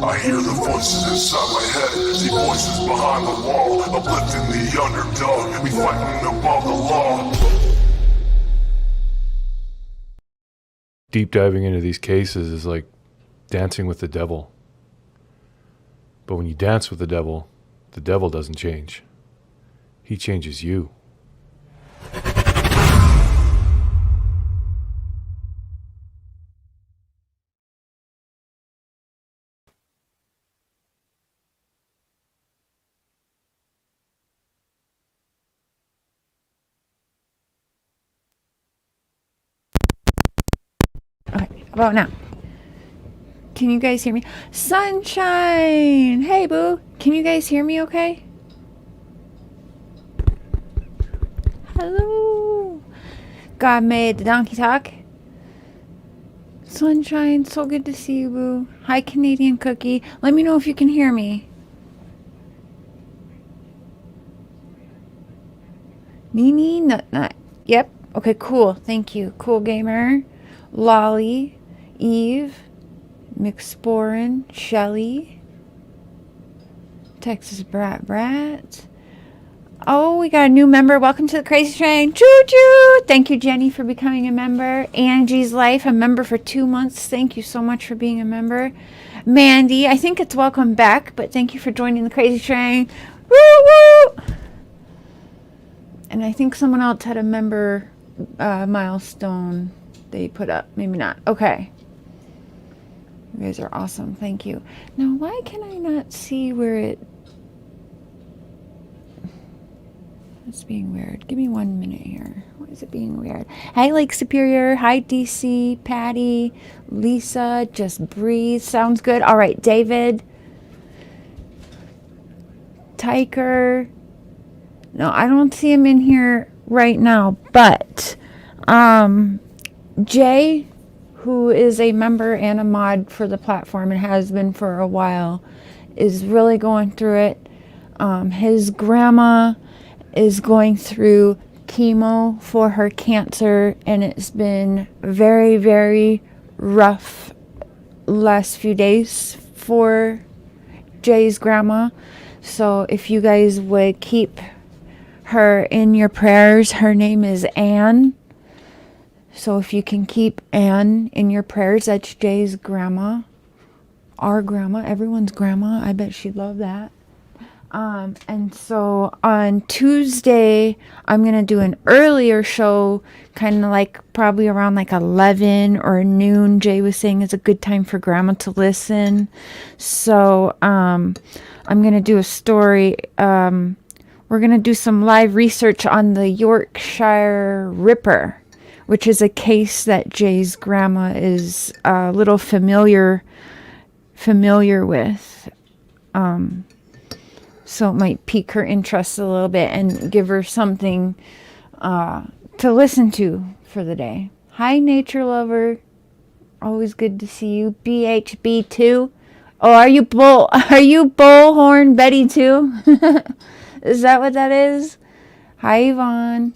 I hear the voices inside my head, the voices behind the wall, uplifting the underdog, we fighting above the law. Deep diving into these cases is like dancing with the devil. But when you dance with the devil doesn't change. He changes you. Okay, about now. Can you guys hear me? Sunshine! Hey, boo! Can you guys hear me okay? Hello! God made the donkey talk. Sunshine, so good to see you, boo. Hi, Canadian Cookie. Let me know if you can hear me. Nini Nut Nut. Yep. Okay, cool. Thank you. Cool Gamer. Lolly. Eve. McSporin. Shelly. Texas Brat. Oh, we got a new member. Welcome to the Crazy Train. Choo choo! Thank you, Jenny, for becoming a member. Angie's Life, a member for 2 months. Thank you so much for being a member. Mandy, I think it's welcome back, but thank you for joining the Crazy Train. Woo woo! And I think someone else had a member milestone they put up. Maybe not. Okay. You guys are awesome. Thank you. Now, why can I not see where it... It's being weird. Give me 1 minute here. Why is it being weird? Hi, Lake Superior. Hi, DC. Patty. Lisa. Just breathe. Sounds good. All right, David. Tiker. No, I don't see him in here right now. But Jay, who is a member and a mod for the platform and has been for a while, is really going through it. His grandma is going through chemo for her cancer, and it's been very, very rough last few days for Jay's grandma. So if you guys would keep her in your prayers, her name is Anne. So if you can keep Anne in your prayers, that's Jay's grandma, our grandma, everyone's grandma. I bet she'd love that. And so on Tuesday, I'm going to do an earlier show, kind of like probably around like 11 or noon. Jay was saying it's a good time for grandma to listen. So, I'm going to do a story. We're going to do some live research on the Yorkshire Ripper, which is a case that Jay's grandma is a little familiar with. So it might pique her interest a little bit and give her something to listen to for the day. Hi, nature lover. Always good to see you. BHB2. Oh, are you bullhorn Betty too? Is that what that is? Hi, Yvonne.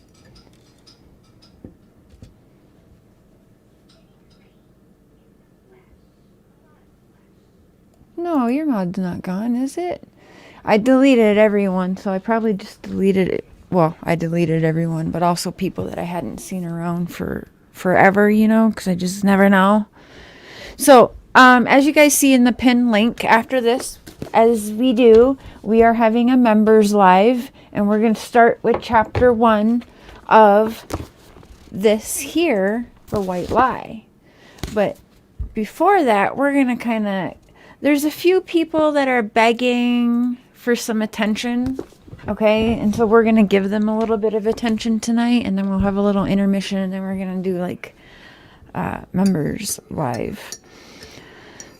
No, your mod's not gone, is it? I deleted everyone, so I probably just deleted it. Well, I deleted everyone, but also people that I hadn't seen around for forever, you know, because I just never know. So, as you guys see in the pinned link after this, as we do, we are having a members live, and we're going to start with chapter 1 of this here, The White Lie. But before that, we're going to there's a few people that are begging for some attention, okay? And so we're going to give them a little bit of attention tonight, and then we'll have a little intermission, and then we're going to do, like, members live.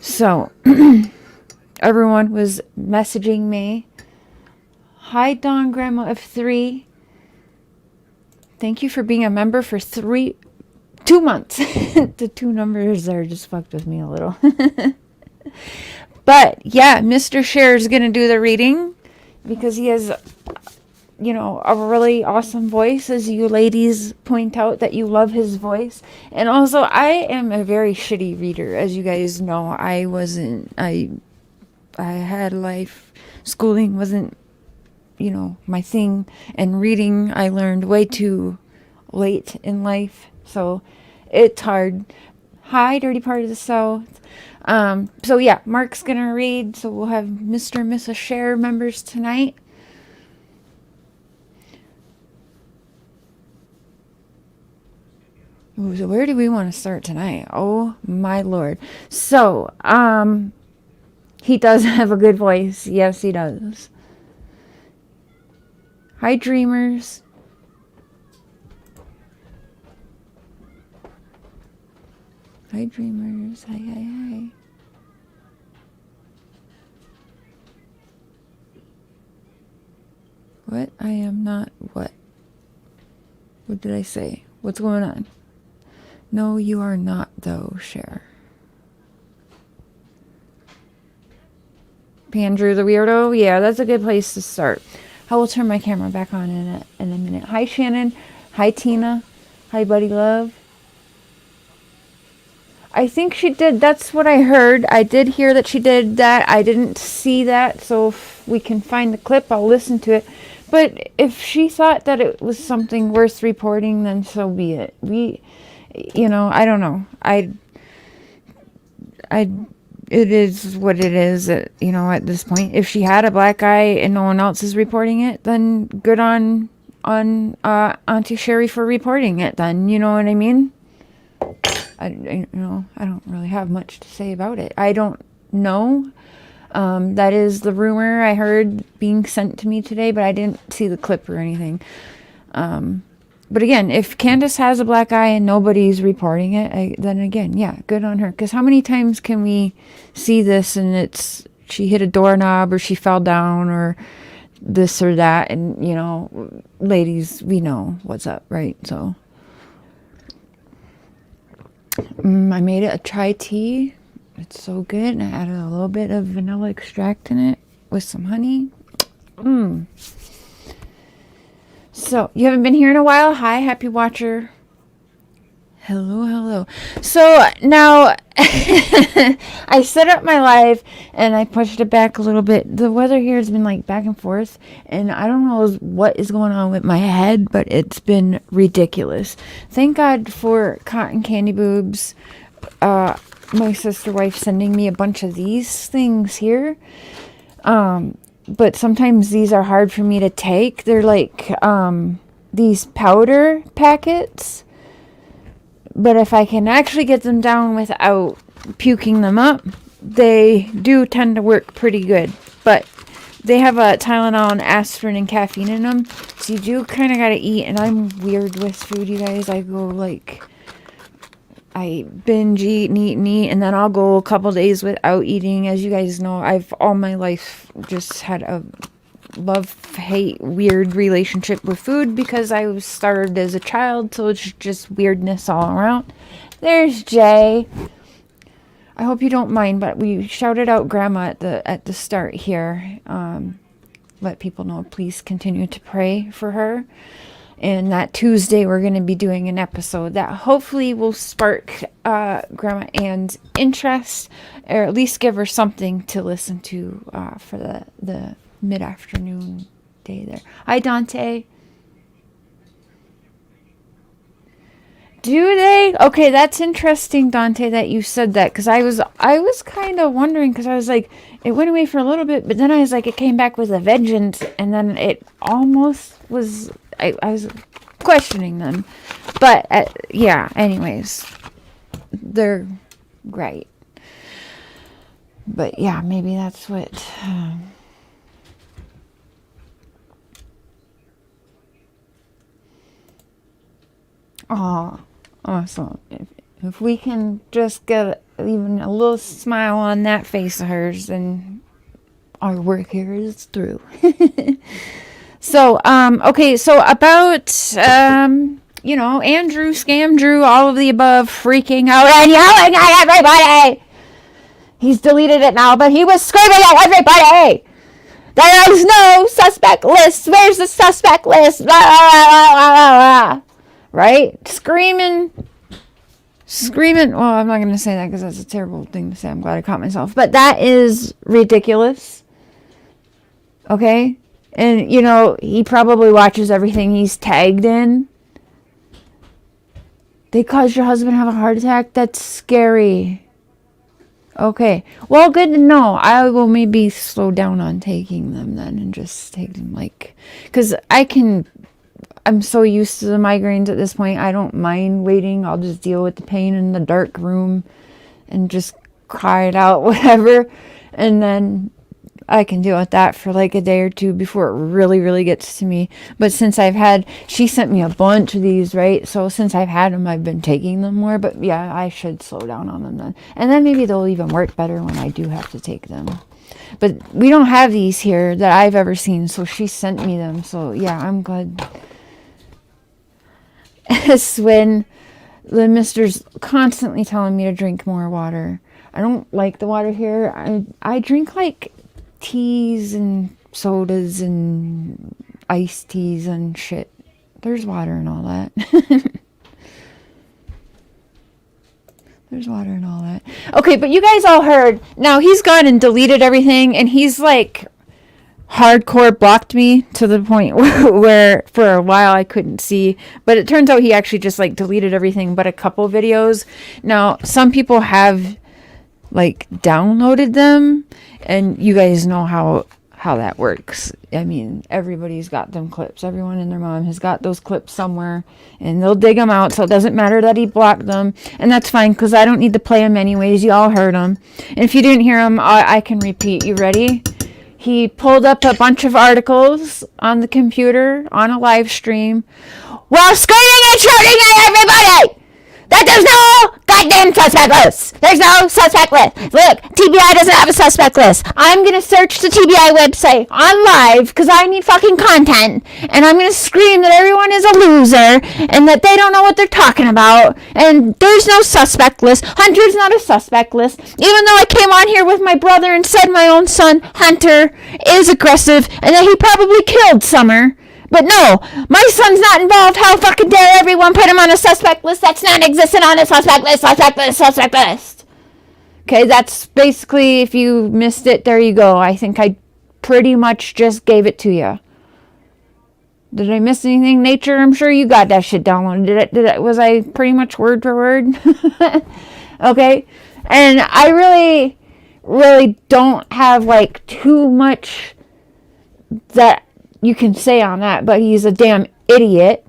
So, everyone was messaging me. Hi, Dawn Grandma of 3. Thank you for being a member for 2 months. The 2 numbers are just fucked with me a little. But yeah, Mr. Cher is going to do the reading because he has, you know, a really awesome voice, as you ladies point out that you love his voice. And also, I am a very shitty reader, as you guys know. I I had life. Schooling wasn't, my thing. And reading, I learned way too late in life. So it's hard. Hi, Dirty Part of the South. So yeah, Mark's going to read. So we'll have Mr. and Mrs. Share members tonight. Ooh, so where do we want to start tonight? Oh my Lord. So, he does have a good voice. Yes, he does. Hi, dreamers. Hi, dreamers. Hi, hi, hi. What? I am not what? What did I say? What's going on? No, you are not, though, Cher. Andrew the Weirdo? Yeah, that's a good place to start. I will turn my camera back on in a minute. Hi, Shannon. Hi, Tina. Hi, Buddy Love. I think she did. That's what I heard. I did hear that she did that. I didn't see that. So if we can find the clip, I'll listen to it. But if she thought that it was something worth reporting, then so be it. I don't know. It is what it is, at this point. If she had a black eye and no one else is reporting it, then good on Auntie Sherry for reporting it then. You know what I mean? I don't really have much to say about it. I don't know. That is the rumor I heard being sent to me today, but I didn't see the clip or anything. But again, if Candace has a black eye and nobody's reporting it, then again, yeah, good on her. Because how many times can we see this and she hit a doorknob or she fell down or this or that? And, ladies, we know what's up, right? So I made it a chai tea. It's so good. And I added a little bit of vanilla extract in it with some honey. So, you haven't been here in a while? Hi, happy watcher. Hello. So, now, I set up my live, and I pushed it back a little bit. The weather here has been, back and forth, and I don't know what is going on with my head, but it's been ridiculous. Thank God for Cotton Candy Boobs, my sister wife sending me a bunch of these things here. But sometimes these are hard for me to take. They're like these powder packets. But if I can actually get them down without puking them up, they do tend to work pretty good. But they have a Tylenol and aspirin and caffeine in them. So you do kind of got to eat. And I'm weird with food, you guys. I go I binge eat and eat and eat, and then I'll go a couple days without eating. As you guys know, I've all my life just had a love-hate weird relationship with food because I was starved as a child, so it's just weirdness all around. There's Jay. I hope you don't mind, but we shouted out Grandma at the start here. Let people know, please continue to pray for her. And that Tuesday, we're going to be doing an episode that hopefully will spark Grandma Ann's interest, or at least give her something to listen to for the mid-afternoon day there. Hi, Dante. Do they? Okay, that's interesting, Dante, that you said that, because I was kind of wondering, because I was like, it went away for a little bit, but then I was like, it came back with a vengeance, and then it almost was... I was questioning them, but yeah, anyways, they're great. But yeah, maybe that's what awesome. If we can just get even a little smile on that face of hers, then our work here is through. So, okay, so about, Andrew, SCAMDREW, all of the above, freaking out and yelling at everybody. He's deleted it now, but he was screaming at everybody. There is no suspect list. Where's the suspect list? Blah, blah, blah, blah, blah. Right? Screaming screaming. Well, I'm not going to say that because that's a terrible thing to say. I'm glad I caught myself. But that is ridiculous. Okay? And, you know, he probably watches everything he's tagged in. They caused your husband to have a heart attack? That's scary. Okay. Well, good to know. I will maybe slow down on taking them then and just take them like... Because I'm so used to the migraines at this point. I don't mind waiting. I'll just deal with the pain in the dark room and just cry it out, whatever. And then I can deal with that for like a day or two before it really, really gets to me. But since she sent me a bunch of these, right? So since I've had them, I've been taking them more. But yeah, I should slow down on them then. And then maybe they'll even work better when I do have to take them. But we don't have these here that I've ever seen. So she sent me them. So yeah, I'm glad. When the mister's constantly telling me to drink more water. I don't like the water here. I drink like teas and sodas and iced teas and shit. There's water and all that. There's water and all that. Okay, but you guys all heard. Now he's gone and deleted everything, and he's like hardcore blocked me to the point where for a while I couldn't see. But it turns out he actually just like deleted everything but a couple videos. Now some people have like downloaded them, and you guys know how that works. I mean, everybody's got them clips. Everyone and their mom has got those clips somewhere, and they'll dig them out, so it doesn't matter that he blocked them, and that's fine because I don't need to play them anyways. You all heard them, and if you didn't hear them, I can repeat. You ready? He pulled up a bunch of articles on the computer on a live stream while screaming and shouting at everybody that there's no goddamn suspect list. There's no suspect list. Look, TBI doesn't have a suspect list. I'm going to search the TBI website on live because I need fucking content. And I'm going to scream that everyone is a loser and that they don't know what they're talking about. And there's no suspect list. Hunter's not a suspect list. Even though I came on here with my brother and said my own son, Hunter, is aggressive and that he probably killed Summer. But no, my son's not involved. How fucking dare everyone put him on a suspect list that's non-existent on a suspect list, suspect list, suspect list. Okay, that's basically, if you missed it, there you go. I think I pretty much just gave it to you. Did I miss anything? Nature, I'm sure you got that shit downloaded. Was I pretty much word for word? Okay, and I really, really don't have like too much that you can say on that, but he's a damn idiot,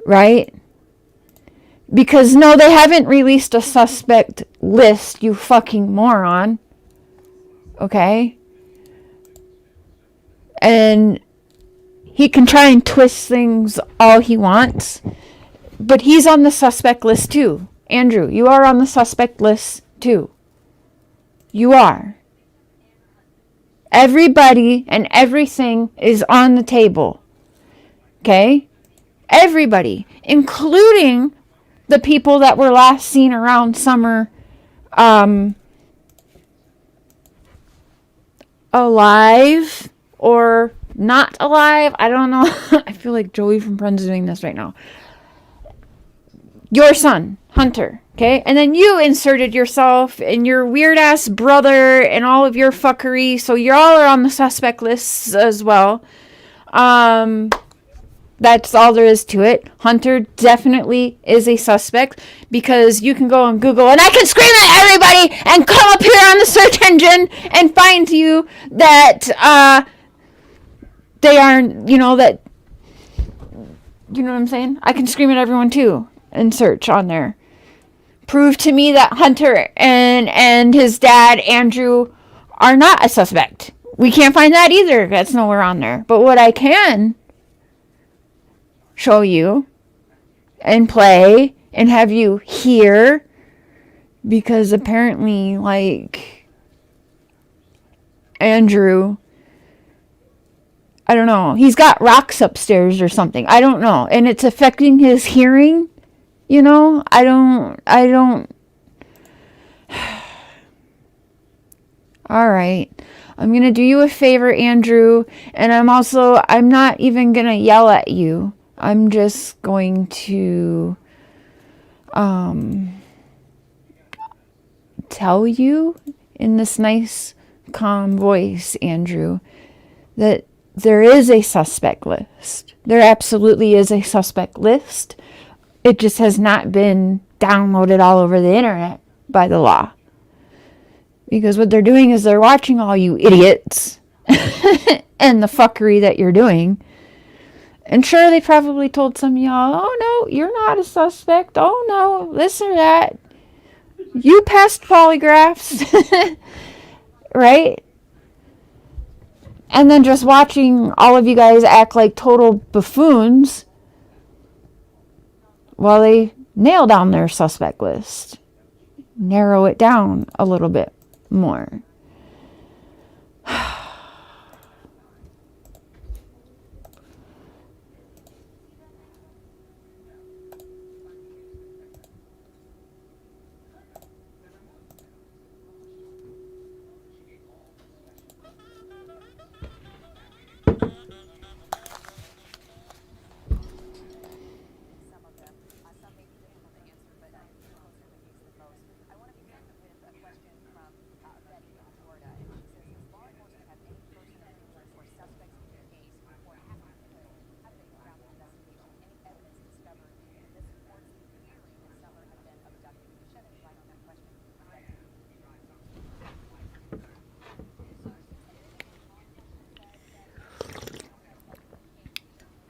right? Because no, they haven't released a suspect list, you fucking moron. Okay? And he can try and twist things all he wants, but he's on the suspect list too. Andrew, you are on the suspect list too. You are. Everybody and everything is on the table. Okay? Everybody, including the people that were last seen around Summer alive or not alive. I don't know. I feel like Joey from Friends is doing this right now. Your son, Hunter. Okay, and then you inserted yourself and your weird-ass brother and all of your fuckery, so you all are on the suspect list as well. That's all there is to it. Hunter definitely is a suspect because you can go on Google and I can scream at everybody and come up here on the search engine and find you that they aren't, you know what I'm saying? I can scream at everyone too and search on there. Prove to me that Hunter and his dad, Andrew, are not a suspect. We can't find that either. That's nowhere on there. But what I can show you and play and have you hear, because apparently, like, Andrew, I don't know, he's got rocks upstairs or something. I don't know. And it's affecting his hearing. You know, I don't. All right. I'm going to do you a favor, Andrew. And I'm not even going to yell at you. I'm just going to, tell you in this nice, calm voice, Andrew, that there is a suspect list. There absolutely is a suspect list. It just has not been downloaded all over the internet by the law. Because what they're doing is they're watching all you idiots and the fuckery that you're doing. And sure, they probably told some of y'all, oh no, you're not a suspect. Oh no, this or that. You passed polygraphs. Right? And then just watching all of you guys act like total buffoons while they nail down their suspect list. Narrow it down a little bit more.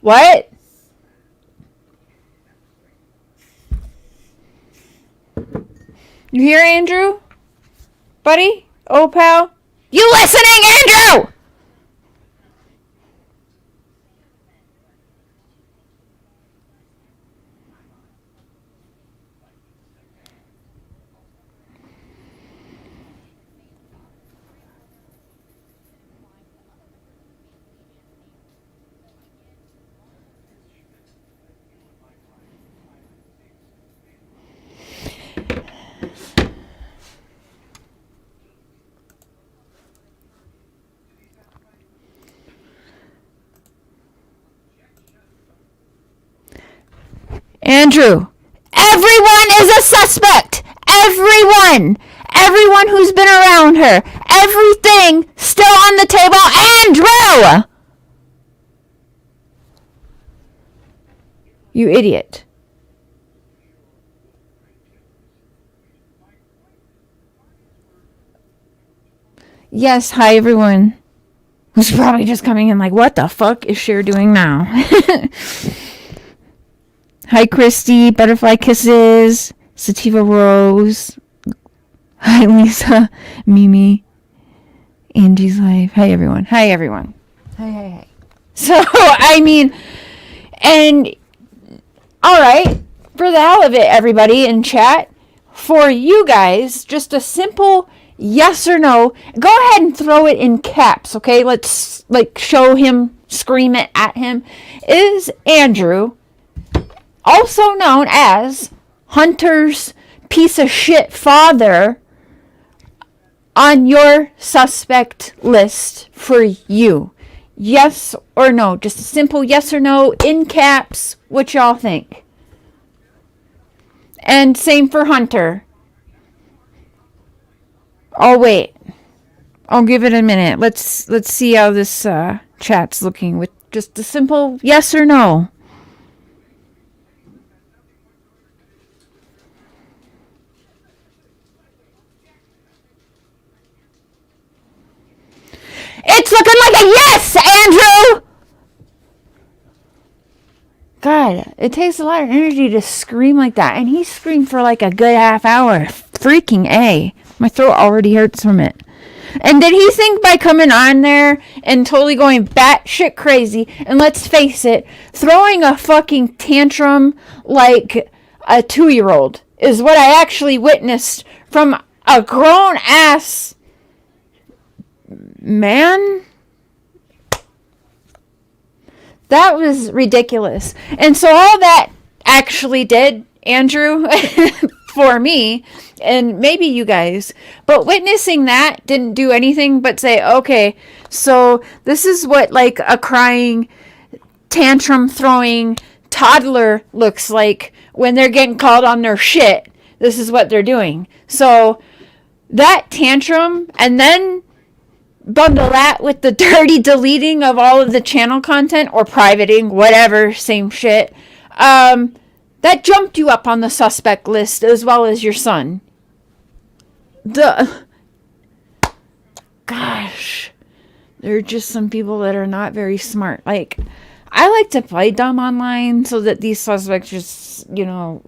What? You hear, Andrew? Buddy? Oh, pal? You listening, Andrew? Andrew, everyone is a suspect. Everyone. Everyone who's been around her. Everything still on the table. Andrew! You idiot. Yes, hi everyone. Who's probably just coming in like, what the fuck is Cher doing now? Hi, Christy. Butterfly Kisses. Sativa Rose. Hi, Lisa. Mimi. Angie's Life. Hi, everyone. Hi, everyone. Hi. So, I mean, and, alright, for the hell of it, everybody in chat, for you guys, just a simple yes or no. Go ahead and throw it in caps, okay? Let's, show him, scream it at him. Is Andrew, also known as Hunter's piece of shit father, on your suspect list for you? Yes or no? Just a simple yes or no in caps. What y'all think? And same for Hunter. Oh wait, I'll give it a minute. Let's see how this chat's looking with just a simple yes or no. It's looking like a yes, Andrew! God, it takes a lot of energy to scream like that. And he screamed for like a good half hour. Freaking A. My throat already hurts from it. And did he think by coming on there and totally going batshit crazy, and let's face it, throwing a fucking tantrum like a 2-year-old is what I actually witnessed from a grown-ass man? That was ridiculous. And so all that actually did, Andrew, for me, and maybe you guys, but witnessing that didn't do anything but say, okay, so this is what like a crying, tantrum throwing toddler looks like when they're getting called on their shit. This is what they're doing. So that tantrum and then bundle that with the dirty deleting of all of the channel content or privating, whatever, same shit. That jumped you up on the suspect list as well as your son. Gosh, there are just some people that are not very smart. Like, I like to play dumb online so that these suspects just, you know.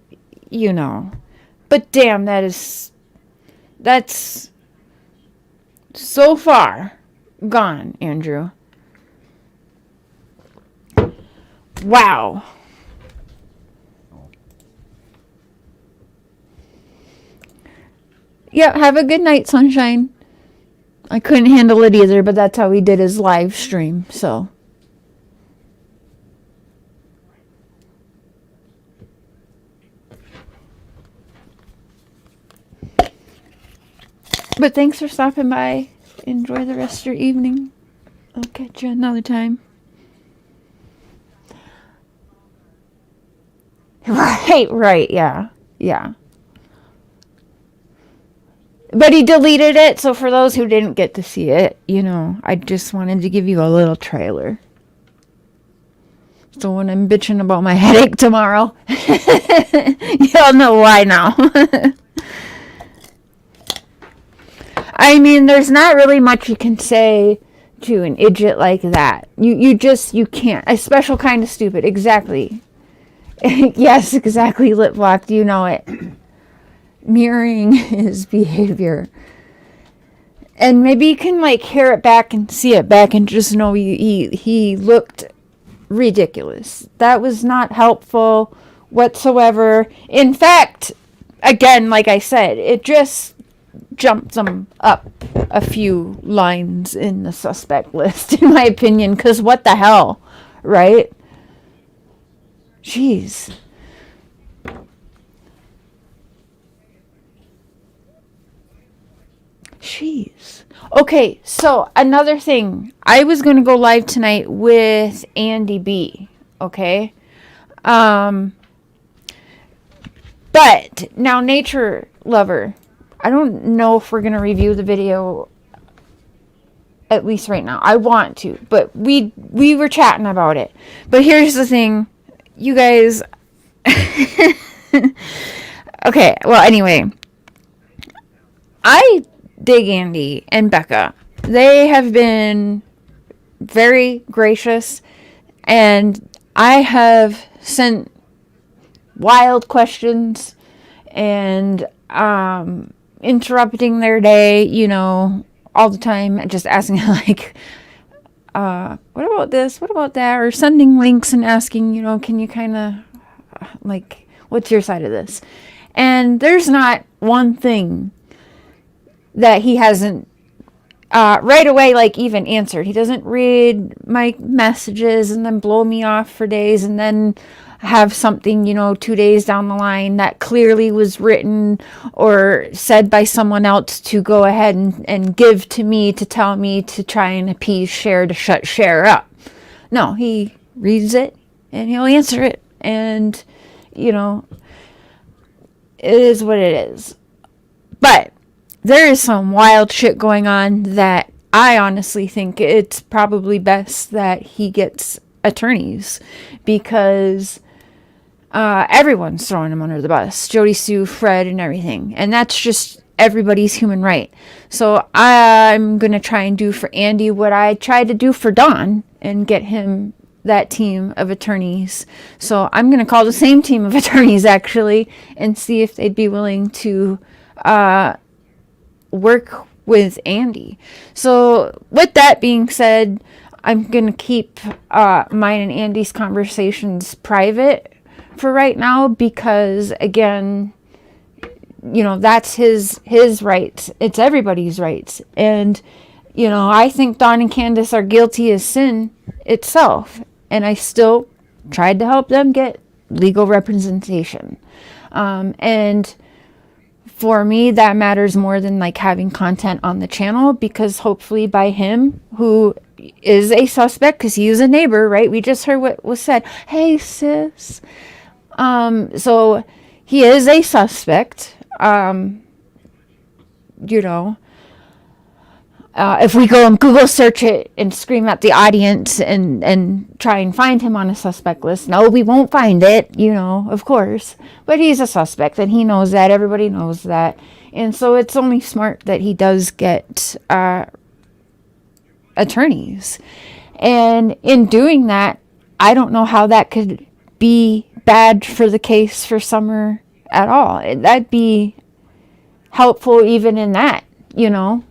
But damn, that's so far gone, Andrew. Wow. Yeah, have a good night, sunshine. I couldn't handle it either, but that's how he did his live stream, so. But thanks for stopping by. Enjoy the rest of your evening. I'll catch you another time. Right, yeah. But he deleted it, so for those who didn't get to see it, I just wanted to give you a little trailer. So when I'm bitching about my headache tomorrow, you'll know why now. I mean, there's not really much you can say to an idiot like that. You can't. A special kind of stupid. Exactly. Yes, exactly, lip locked. You know it. Mirroring his behavior. And maybe you can, hear it back and see it back and just know he looked ridiculous. That was not helpful whatsoever. In fact, again, like I said, it just jumped them up a few lines in the suspect list, in my opinion, because what the hell, right? Jeez. Okay, so another thing. I was going to go live tonight with Andy B, okay? But now Nature Lover, I don't know if we're going to review the video, at least right now. I want to, but we were chatting about it. But here's the thing, you guys. Okay, well, anyway. I dig Andy and Becca. They have been very gracious, and I have sent wild questions and interrupting their day, all the time, just asking what about this? What about that? Or sending links and asking, can you kind of what's your side of this? And there's not one thing that he hasn't right away even answered. He doesn't read my messages and then blow me off for days and then have something 2 days down the line that clearly was written or said by someone else to go ahead and give to me to tell me to try and appease Cher to shut Cher up. No, he reads it and he'll answer it, and it is what it is. But there is some wild shit going on that I honestly think it's probably best that he gets attorneys, because everyone's throwing him under the bus. Jody Sue, Fred, and everything. And that's just everybody's human right. So I'm going to try and do for Andy what I tried to do for Don and get him that team of attorneys. So I'm going to call the same team of attorneys, actually, and see if they'd be willing to work with Andy. So with that being said, I'm going to keep mine and Andy's conversations private for right now, because again, that's his rights. It's everybody's rights. And I think Don and Candace are guilty as sin itself, and I still tried to help them get legal representation. And for me, that matters more than having content on the channel, because hopefully by him, who is a suspect, because he is a neighbor, right? We just heard what was said. Hey, sis. So he is a suspect. you know, if we go and Google search it and scream at the audience and try and find him on a suspect list, no, we won't find it, you know, of course. But he's a suspect, and he knows that. Everybody knows that. And so it's only smart that he does get attorneys. And in doing that, I don't know how that could be bad for the case for Summer at all. That'd be helpful even in that, you know.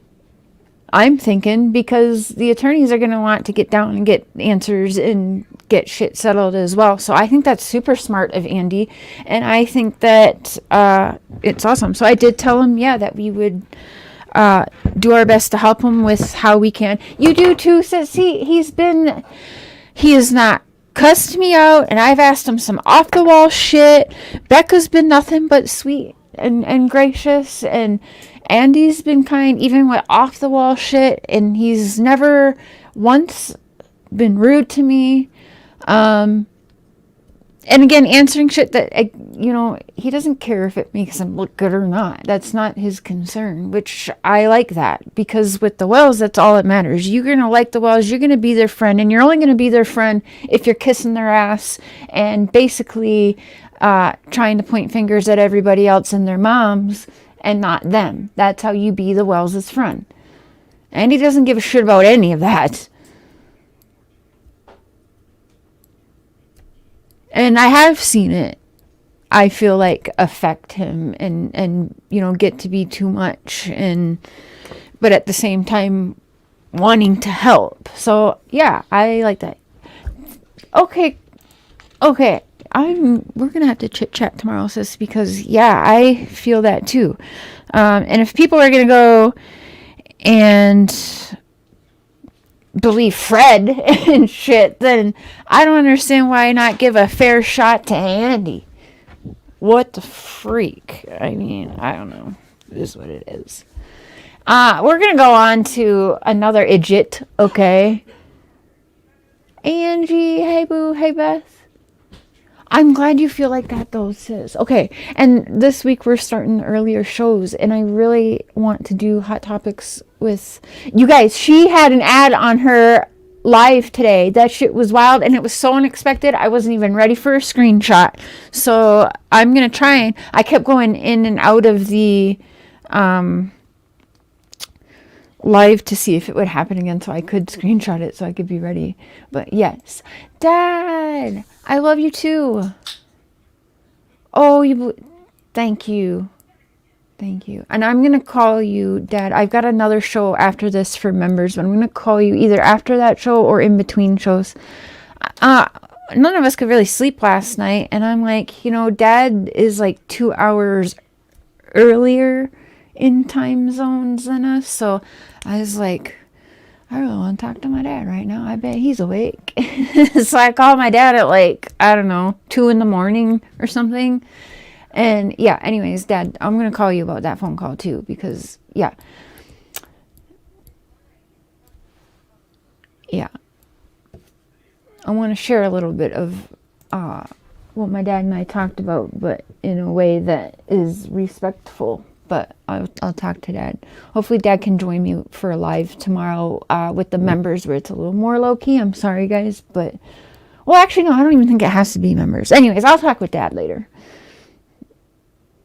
I'm thinking, because the attorneys are going to want to get down and get answers and get shit settled as well. So I think that's super smart of Andy. And I think that it's awesome. So I did tell him, yeah, that we would do our best to help him with how we can. You do too, sis. He has not cussed me out, and I've asked him some off the wall shit. Becca's been nothing but sweet and gracious, and Andy's been kind, even with off the wall shit, and he's never once been rude to me. And again, answering shit that, you know, he doesn't care if it makes him look good or not. That's not his concern, which I like that, because with the Wells, that's all that matters. You're going to like the Wells. You're going to be their friend, and you're only going to be their friend if you're kissing their ass and basically trying to point fingers at everybody else and their moms and not them. That's how you be the Wells' friend. And he doesn't give a shit about any of that. And I have seen it, I feel like, affect him and you know, get to be too much, but at the same time wanting to help. So yeah, I like that. Okay. We're gonna have to chit chat tomorrow, sis, because yeah, I feel that too. And if people are gonna go and believe Fred and shit, then I don't understand why not give a fair shot to Andy. What the freak? I mean, I don't know. It is what it is. We're gonna go on to another IDGIT, okay? Angie, hey boo, hey Beth. I'm glad you feel like that though, sis. Okay, and this week we're starting earlier shows, and I really want to do Hot Topics with you guys. She had an ad on her live today. That shit was wild, and it was so unexpected. I wasn't even ready for a screenshot. So I'm going to try, and I kept going in and out of the live to see if it would happen again so I could screenshot it so I could be ready. But yes. Dad, I love you too. Oh, thank you. Thank you. And I'm going to call you, Dad. I've got another show after this for members, but I'm going to call you either after that show or in between shows. None of us could really sleep last night, and I'm like, you know, Dad is like 2 hours earlier in time zones than us, so I was like, I really want to talk to my dad right now. I bet he's awake. So I called my dad at like, I don't know, 2 a.m. or something. And yeah, anyways, Dad, I'm going to call you about that phone call too, because yeah. I want to share a little bit of what my dad and I talked about, but in a way that is respectful. But I'll talk to Dad. Hopefully Dad can join me for a live tomorrow with the members where it's a little more low-key. I'm sorry, guys. But, well, actually, no, I don't even think it has to be members. Anyways, I'll talk with Dad later.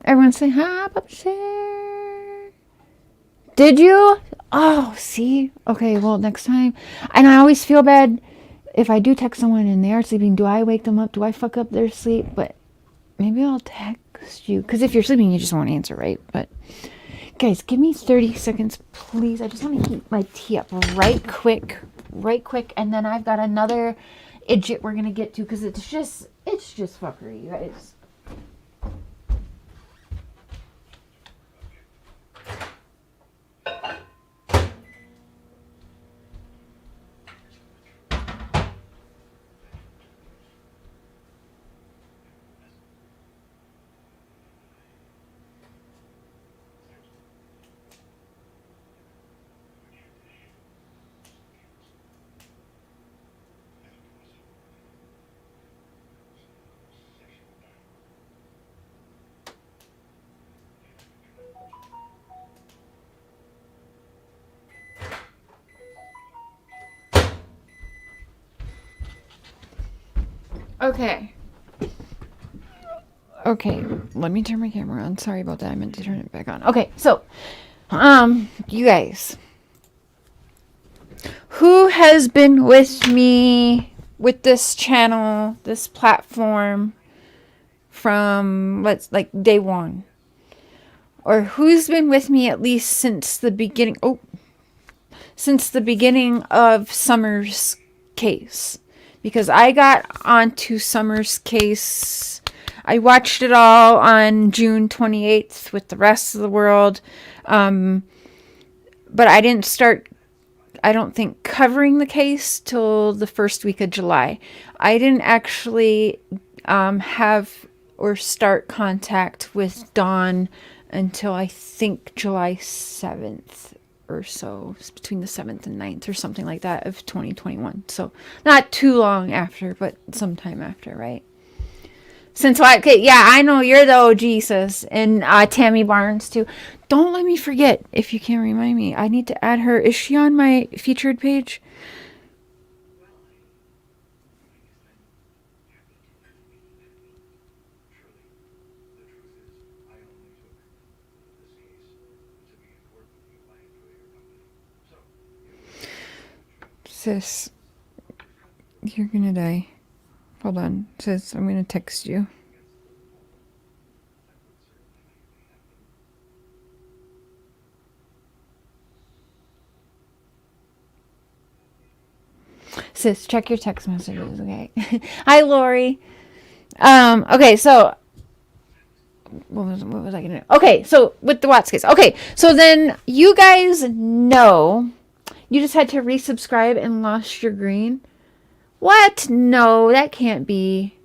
Everyone say, hi, Papa Share. Did you? Oh, see? Okay, well, next time. And I always feel bad if I do text someone and they are sleeping. Do I wake them up? Do I fuck up their sleep? But maybe I'll text you, because if you're sleeping you just won't answer, right? But guys, give me 30 seconds please. I just want to heat my tea up right quick, and then I've got another IDGIT we're gonna get to, because it's just fuckery, you guys. Okay. Okay, let me turn my camera on. Sorry about that. I meant to turn it back on. Okay, so, you guys. Who has been with me with this channel, this platform from, like day one? Or who's been with me at least since the beginning, since the beginning of Summer's case? Because I got onto Summer's case, I watched it all on June 28th with the rest of the world. But I didn't start, I don't think, covering the case till the first week of July. I didn't actually have or start contact with Dawn until I think July 7th or so. It's between the 7th and 9th or something like that of 2021. So not too long after, but sometime after, right? Since okay, yeah, I know you're the OG, sis. And Tammy Barnes, too. Don't let me forget, if you can remind me. I need to add her. Is she on my featured page? Sis, you're gonna die. Hold on, sis, I'm gonna text you. Sis, check your text messages, okay? Hi, Lori. Okay, so what was I gonna do? Okay, so with the Watts case. Okay, so then you guys know you just had to resubscribe and lost your green. What? No, that can't be.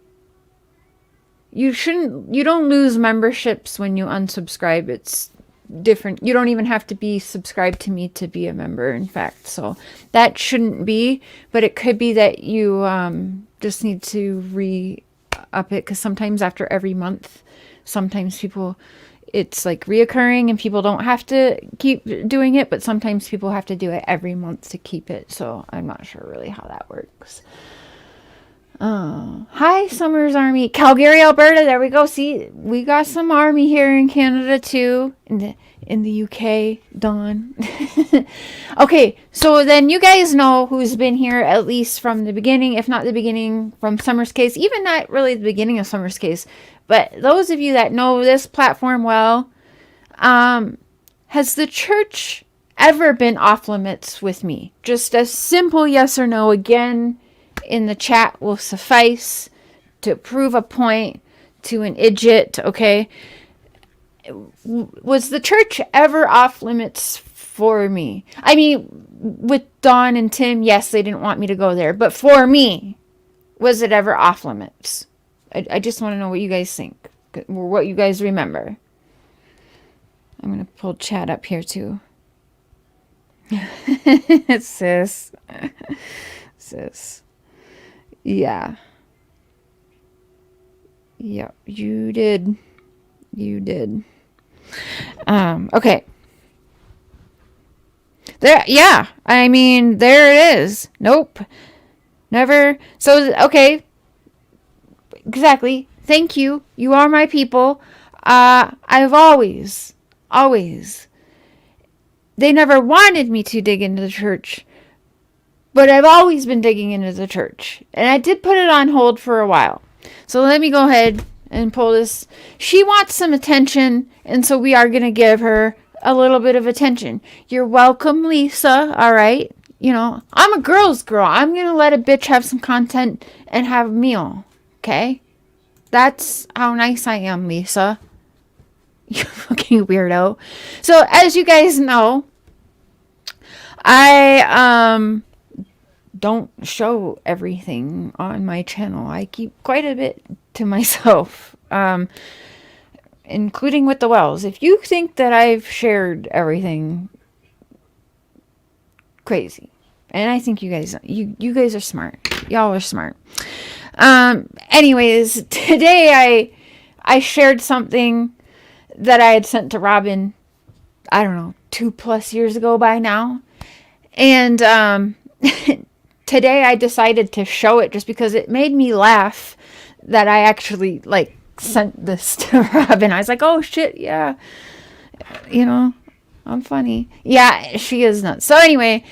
You don't lose memberships when you unsubscribe. It's different. You don't even have to be subscribed to me to be a member, in fact. So that shouldn't be, but it could be that you just need to re-up it, because sometimes after every month, sometimes people, it's like reoccurring and people don't have to keep doing it, but sometimes people have to do it every month to keep it. So I'm not sure really how that works. Oh, hi, Summers Army. Calgary, Alberta. There we go. See, we got some army here in Canada too. In the UK, Dawn. Okay, so then you guys know who's been here at least from the beginning, if not the beginning, from Summer's case. Even not really the beginning of Summer's case, but those of you that know this platform well, has the church ever been off limits with me? Just a simple yes or no. Again, in the chat will suffice to prove a point to an IDGIT, okay? Was the church ever off limits for me? I mean, with Dawn and Tim, yes, they didn't want me to go there. But for me, was it ever off limits? I just want to know what you guys think, or what you guys remember. I'm going to pull chat up here too. Sis. Sis. Yeah. Yep, you did. You did. Okay. There, yeah. I mean, there it is. Nope. Never. So, okay. Exactly. Thank you. You are my people. I've always, they never wanted me to dig into the church, but I've always been digging into the church. And I did put it on hold for a while. So let me go ahead and pull this. She wants some attention, and so we are going to give her a little bit of attention. You're welcome, Lisa. All right. You know, I'm a girl's girl. I'm going to let a bitch have some content and have a meal. Okay? That's how nice I am, Lisa. You fucking weirdo. So, as you guys know, I don't show everything on my channel. I keep quite a bit to myself, including with the wells. If you think that I've shared everything, crazy. And I think you guys are smart. Y'all are smart. Anyways, today I shared something that I had sent to Robin, I don't know, 2+ years ago by now. And today I decided to show it just because it made me laugh. that I actually like sent this to Robin. I was like, oh shit, yeah, you know, I'm funny. Yeah, she is nuts. So anyway,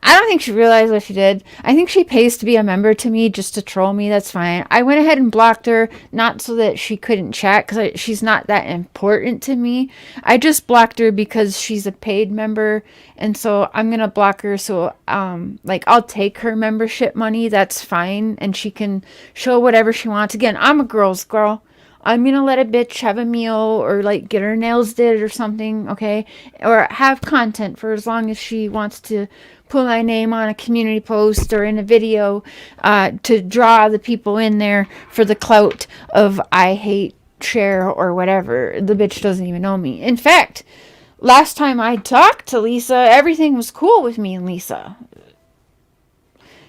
I don't think she realized what she did. I think she pays to be a member to me just to troll me. That's fine. I went ahead and blocked her, not so that she couldn't chat, because she's not that important to me. I just blocked her because she's a paid member, and so I'm gonna block her. So like, I'll take her membership money. That's fine, and she can show whatever she wants. Again, I'm a girl's girl. I'm gonna let a bitch have a meal, or like get her nails did or something, okay? Or have content for as long as she wants to put my name on a community post or in a video to draw the people in there for the clout of I hate share or whatever. The bitch doesn't even know me. In fact, last time I talked to Lisa, everything was cool with me and Lisa.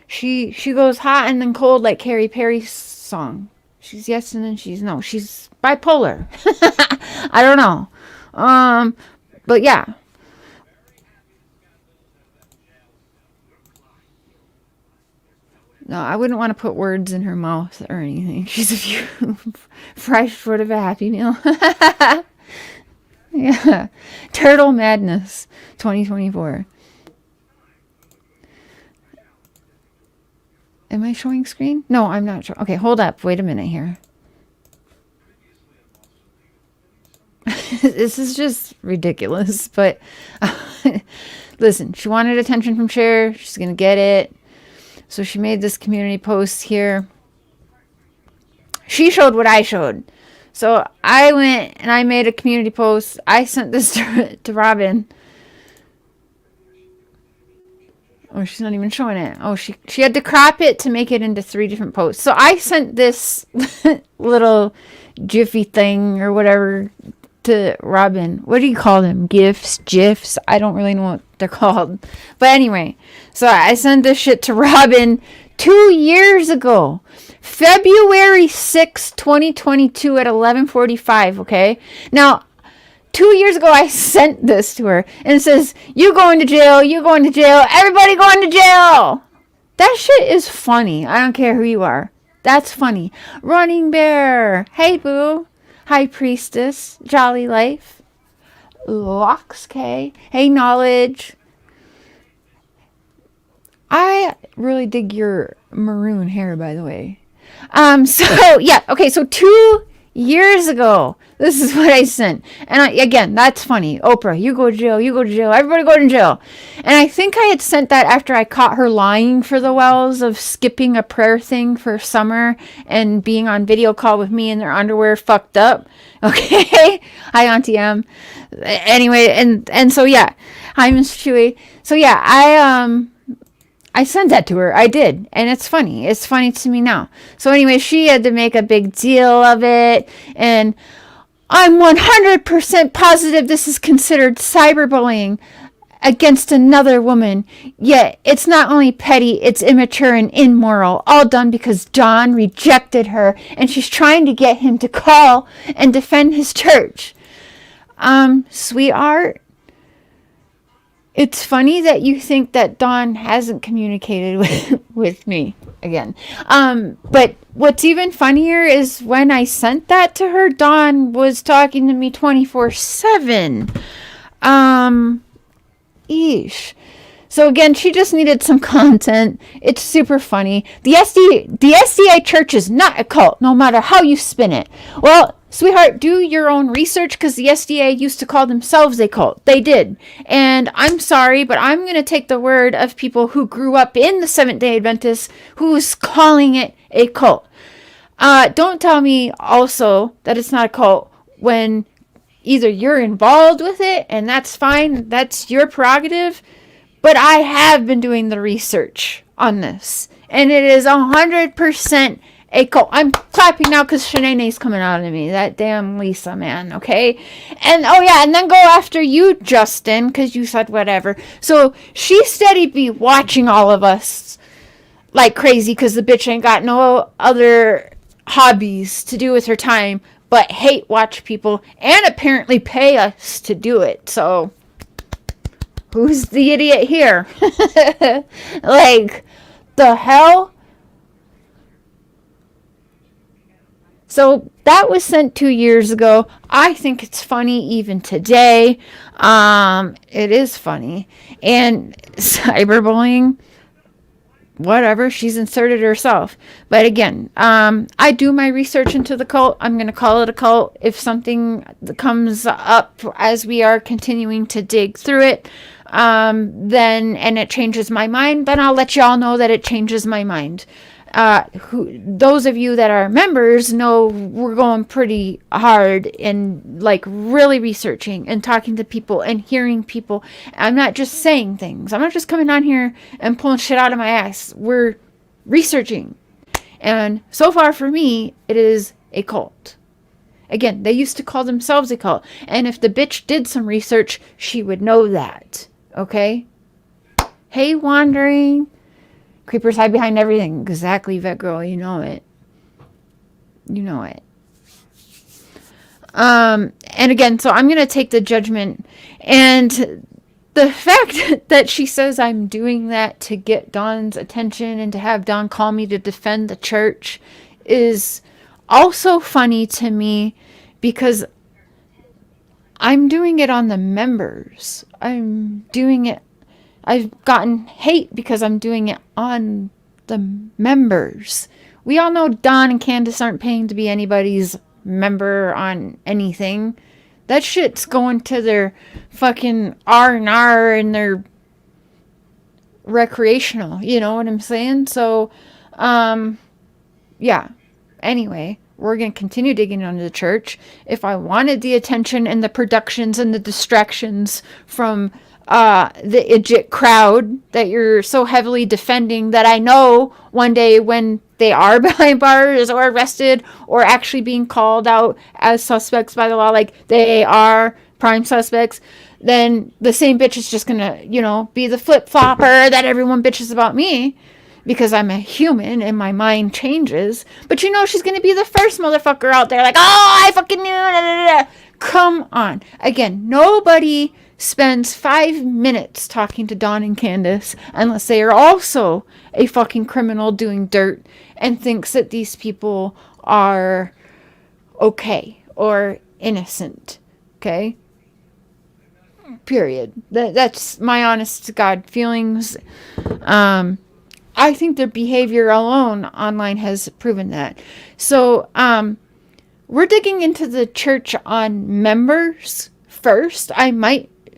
She goes hot and then cold like Katy Perry's song. She's yes and then she's no. She's bipolar. I don't know. But yeah. No, I wouldn't want to put words in her mouth or anything. She's a few fresh foot of a Happy Meal. Yeah. Turtle Madness 2024. Am I showing screen? No, I'm not sure. Okay, hold up. Wait a minute here. This is just ridiculous. But listen, she wanted attention from Cher. She's going to get it. So she made this community post here. She showed what I showed. So I went and I made a community post. I sent this to Robin. Oh, she's not even showing it. Oh, she had to crop it to make it into 3 different posts. So I sent this little jiffy thing or whatever to Robin. What do you call them? GIFs? I don't really know what they're called. But anyway, so I sent this shit to Robin 2 years ago. February 6th, 2022 at 11:45, okay? Now, 2 years ago, I sent this to her, and it says, you going to jail, you going to jail, everybody going to jail. That shit is funny. I don't care who you are. That's funny. Running Bear. Hey, boo. High Priestess. Jolly Life. Locks K. Hey, Knowledge. I really dig your maroon hair, by the way. So, yeah. Okay, so 2 years ago, this is what I sent. And again, that's funny. Oprah, you go to jail, you go to jail, everybody go to jail. And I think I had sent that after I caught her lying for the Wells of skipping a prayer thing for summer and being on video call with me in their underwear fucked up. Okay. Hi, Auntie M. Anyway, and so yeah. Hi, Miss Chewy. So yeah, I sent that to her. I did. And it's funny. It's funny to me now. So anyway, she had to make a big deal of it. And I'm 100% positive this is considered cyberbullying against another woman. Yet it's not only petty, it's immature and immoral. All done because John rejected her. And she's trying to get him to call and defend his church. Sweetheart. It's funny that you think that Dawn hasn't communicated with me again. But what's even funnier is when I sent that to her, Dawn was talking to me 24/7. Eesh. So again, she just needed some content. It's super funny. The SDA church is not a cult, no matter how you spin it. Well, sweetheart, do your own research, because the SDA used to call themselves a cult. They did. And I'm sorry, but I'm going to take the word of people who grew up in the Seventh-day Adventists who's calling it a cult. Don't tell me also that it's not a cult when either you're involved with it, and that's fine. That's your prerogative. But I have been doing the research on this. And it is 100% a cult. I'm clapping now because Shanae's coming out of me. That damn Lisa, man. Okay? And, oh yeah, and then go after you, Justin, because you said whatever. So she steady be watching all of us like crazy because the bitch ain't got no other hobbies to do with her time but hate watch people and apparently pay us to do it. So who's the idiot here? Like, the hell? So that was sent 2 years ago. I think it's funny even today. It is funny. And cyberbullying, whatever, she's inserted herself. But again, I do my research into the cult. I'm going to call it a cult. If something comes up as we are continuing to dig through it, then, and it changes my mind, then I'll let y'all know that it changes my mind. Those of you that are members know we're going pretty hard in like really researching and talking to people and hearing people. I'm not just saying things. I'm not just coming on here and pulling shit out of my ass. We're researching. And so far for me, it is a cult. Again, they used to call themselves a cult. And if the bitch did some research, she would know that. Okay? Hey, Wandering. Creepers hide behind everything. Exactly, vet girl. You know it. You know it. And again, so I'm going to take the judgment. And the fact that she says I'm doing that to get Dawn's attention and to have Dawn call me to defend the church is also funny to me, because I'm doing it on the members. I'm doing it. I've gotten hate because I'm doing it on the members. We all know Dawn and Candace aren't paying to be anybody's member on anything. That shit's going to their fucking R&R and their recreational. You know what I'm saying? So, yeah. Anyway, we're going to continue digging into the church. If I wanted the attention and the productions and the distractions from the IDGIT crowd that you're so heavily defending, that I know one day when they are behind bars or arrested or actually being called out as suspects by the law, like they are prime suspects, then the same bitch is just gonna, you know, be the flip-flopper that everyone bitches about me, because I'm a human and my mind changes. But you know, she's gonna be the first motherfucker out there like, oh, I fucking knew. Da, da, da. Come on. Again, nobody spends 5 minutes talking to Dawn and Candace unless they are also a fucking criminal doing dirt and thinks that these people are okay or innocent. Okay? Period. That's my honest to God feelings. I think their behavior alone online has proven that. So, we're digging into the church on members first.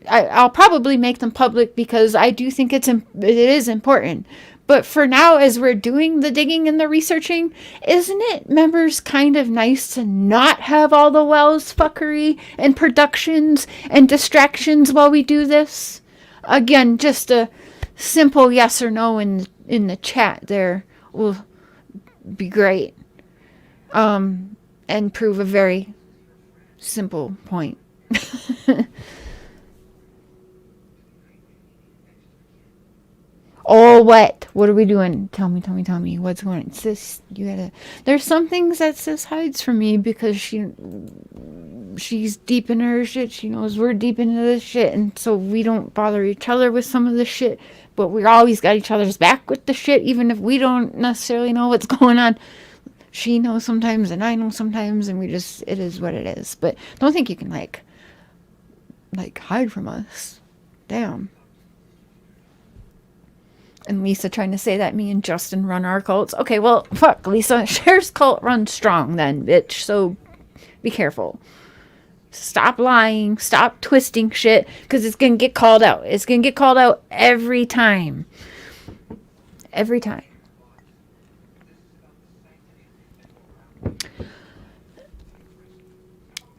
I'll probably make them public because I do think it is important. But for now, as we're doing the digging and the researching, isn't it, members, kind of nice to not have all the Wells fuckery and productions and distractions while we do this? Again, just a simple yes or no in the chat there will be great. And prove a very simple point. Oh, what? What are we doing? Tell me. What's going on? Sis, you gotta... There's some things that Sis hides from me because she's deep in her shit. She knows we're deep into this shit. And so we don't bother each other with some of the shit. But we always got each other's back with the shit, even if we don't necessarily know what's going on. She knows sometimes and I know sometimes, and it is what it is. But don't think you can like hide from us. Damn. And Lisa trying to say that me and Justin run our cults. Okay, well, fuck, Lisa. Cher's cult runs strong then, bitch. So be careful. Stop lying. Stop twisting shit, because it's going to get called out. It's going to get called out every time. Every time.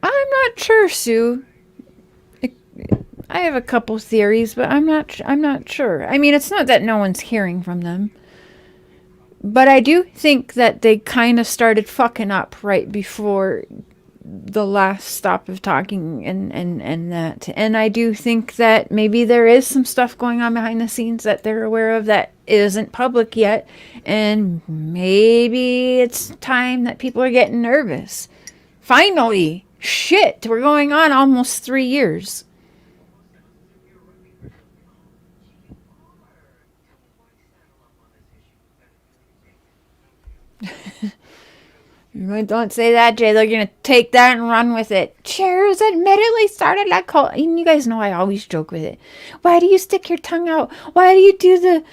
I'm not sure, Sue. I have a couple theories, but I'm not sure. I mean, it's not that no one's hearing from them. But I do think that they kind of started fucking up right before the last stop of talking and that. And I do think that maybe there is some stuff going on behind the scenes that they're aware of that isn't public yet. And maybe it's time that people are getting nervous. Finally! Shit! We're going on almost 3 years. Don't say that, Jay. They're going to take that and run with it. Shares admittedly started like cult. And you guys know I always joke with it. Why do you stick your tongue out? Why do you do the...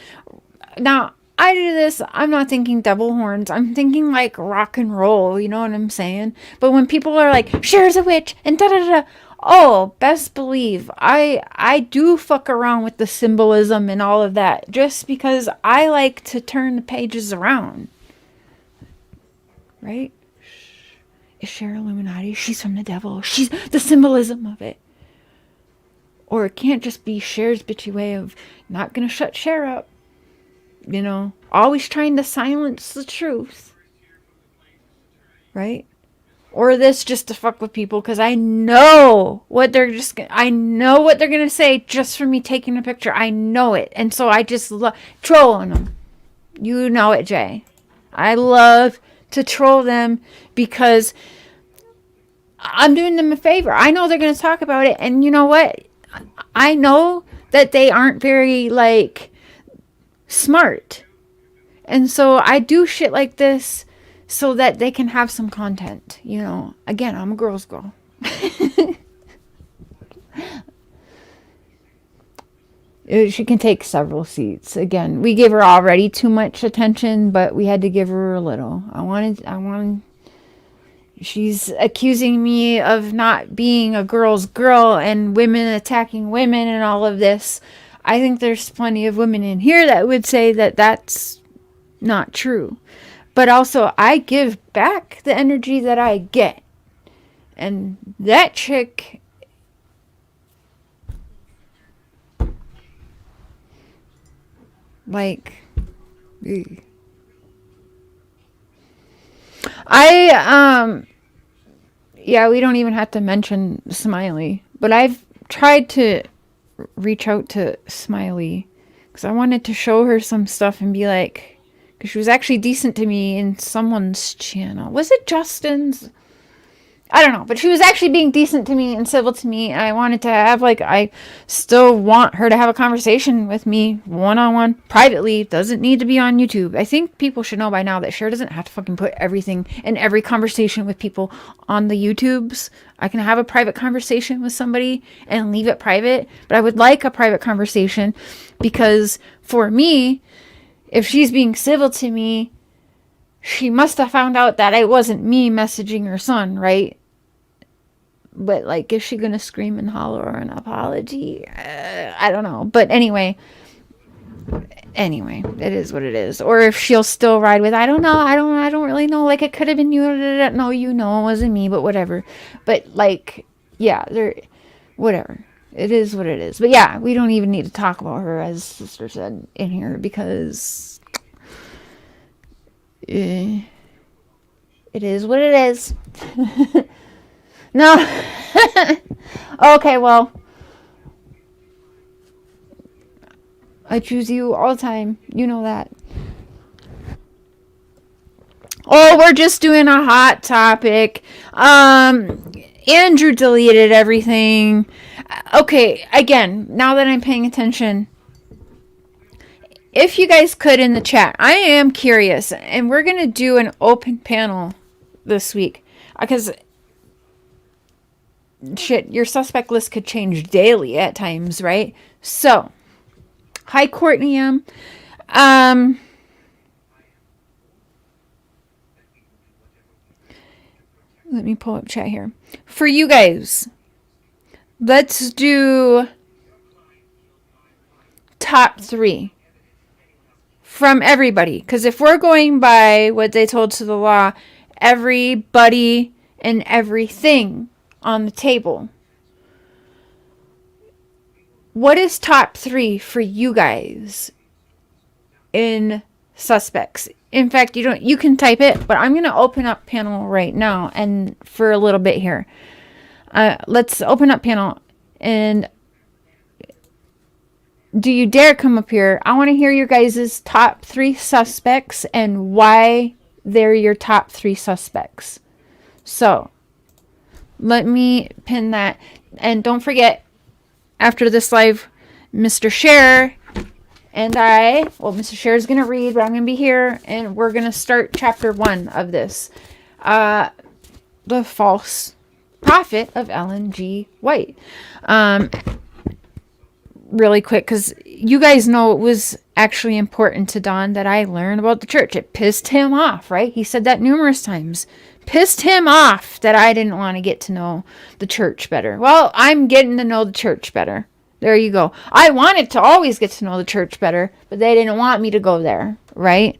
Now, I do this. I'm not thinking devil horns. I'm thinking like rock and roll. You know what I'm saying? But when people are like, Cher's a witch and da-da-da-da. Oh, best believe I do fuck around with the symbolism and all of that. Just because I like to turn the pages around. Right? Is Cher Illuminati? She's from the devil. She's the symbolism of it. Or it can't just be Cher's bitchy way of not gonna shut Cher up. You know, always trying to silence the truth. Right? Or this just to fuck with people because I know what they're gonna say just for me taking a picture. I know it. And so I just love trolling them. You know it, Jay. I love to troll them because I'm doing them a favor. I know they're going to talk about it. And you know what? I know that they aren't very, like, smart. And so I do shit like this so that they can have some content. You know, again, I'm a girl's girl. She can take several seats. Again, we gave her already too much attention, but we had to give her a little. I wanted. She's accusing me of not being a girl's girl and women attacking women and all of this. I think there's plenty of women in here that would say that that's not true. But also, I give back the energy that I get. And that chick... Like, yeah, we don't even have to mention Smiley, but I've tried to reach out to Smiley because I wanted to show her some stuff and be like, because she was actually decent to me in someone's channel. Was it Justin's? I don't know, but she was actually being decent to me and civil to me. And I wanted to have, like, I still want her to have a conversation with me one-on-one, privately. Doesn't need to be on YouTube. I think people should know by now that Cher doesn't have to fucking put everything in every conversation with people on the YouTubes. I can have a private conversation with somebody and leave it private. But I would like a private conversation because for me, if she's being civil to me, she must have found out that it wasn't me messaging her son, right? But, like, is she going to scream and holler an apology? I don't know. But anyway, it is what it is. Or if she'll still ride with, I don't know. I don't really know. Like, it could have been you. No, you know, it wasn't me, but whatever. But, like, yeah, whatever. It is what it is. But, yeah, we don't even need to talk about her, as Sister said in here, because... it is what it is. No. Okay, well. I choose you all the time. You know that. Oh, we're just doing a hot topic. Andrew deleted everything. Okay, again, now that I'm paying attention, if you guys could in the chat, I am curious, and we're going to do an open panel this week, because, shit, your suspect list could change daily at times, right? So, hi, Courtney M. Let me pull up chat here. For you guys, let's do top 3. From everybody. Because if we're going by what they told to the law, everybody and everything on the table. What is top 3 for you guys in suspects? In fact, you can type it, but I'm going to open up panel right now and for a little bit here. Let's open up panel, and do you dare come up here? I want to hear your guys' top 3 suspects and why they're your top 3 suspects. So, let me pin that. And don't forget, after this live, Mr. Cher and Mr. Cher is going to read, but I'm going to be here, and we're going to start chapter 1 of this. the false prophet of Ellen G. White. Really quick, because you guys know it was actually important to Don that I learn about the church. It pissed him off, right? He said that numerous times. Pissed him off that I didn't want to get to know the church better. Well, I'm getting to know the church better. There you go. I wanted to always get to know the church better, but they didn't want me to go there, right?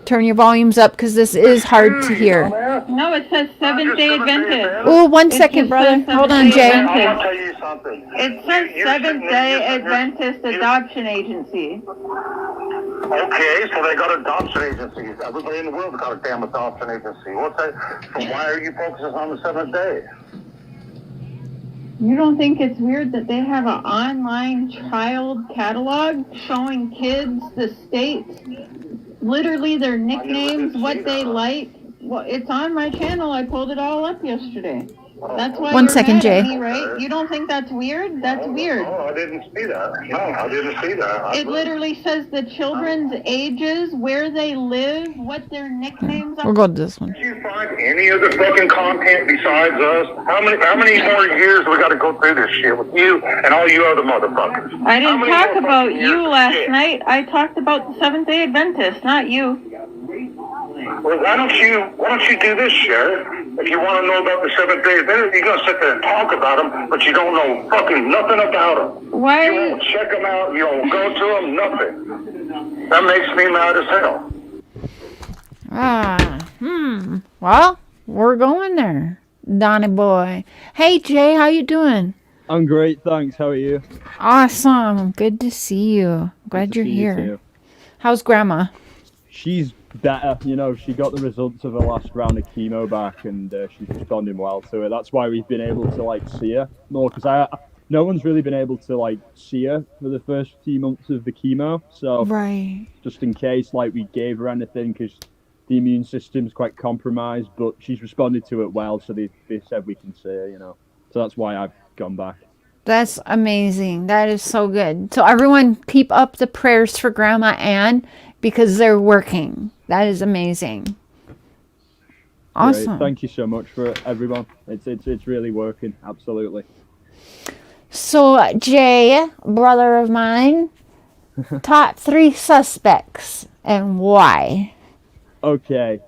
Turn your volumes up because this is hard to hear. No, it says Seventh-day Adventist. Oh, 1 second, brother. Hold on, Jay. I'm going to tell you something. It says Seventh-day Adventist Adoption Agency. Okay, so they got adoption agencies. Everybody in the world's got a damn adoption agency. What's that? So why are you focusing on the seventh day? You don't think it's weird that they have an online child catalog showing kids the states, literally their nicknames, what they like? Well, it's on my channel. I pulled it all up yesterday. That's why 1 you're second, mad Jay. at me, right? You don't think that's weird? That's weird. No, I didn't see that. No, I didn't see that. It literally says the children's ages, where they live, what their nicknames We'll are. go to this one. Did you find any other fucking content besides us? How many more years do we got to go through this shit with you and all you other motherfuckers? I How didn't many talk more about fucking years you of last shit? night. I talked about the Seventh-day Adventist, not you. Well, why don't you do this, Sheriff? If you want to know about the seventh day Adventist, you're gonna sit there and talk about them, but you don't know fucking nothing about them. Why? You won't check them out. You don't go to them. Nothing. That makes me mad as hell. Well, we're going there, Donnie boy. Hey, Jay, how you doing? I'm great, thanks. How are you? Awesome. Good to see you. Glad Good you're to see you here. too. How's Grandma? She's better. You know, she got the results of her last round of chemo back, and she's responding well to it. That's why we've been able to like see her more, because no one's really been able to like see her for the first few months of the chemo. So Right. just in case like we gave her anything, because the immune system's quite compromised, but she's responded to it well. So they said we can see her. You know, so that's why I've gone back. That's amazing. That is so good. So everyone keep up the prayers for Grandma Ann because they're working. That is amazing. Awesome. Great. Thank you so much for everyone. It's really working. Absolutely. So, Jay, brother of mine, top 3 suspects and why? Okay,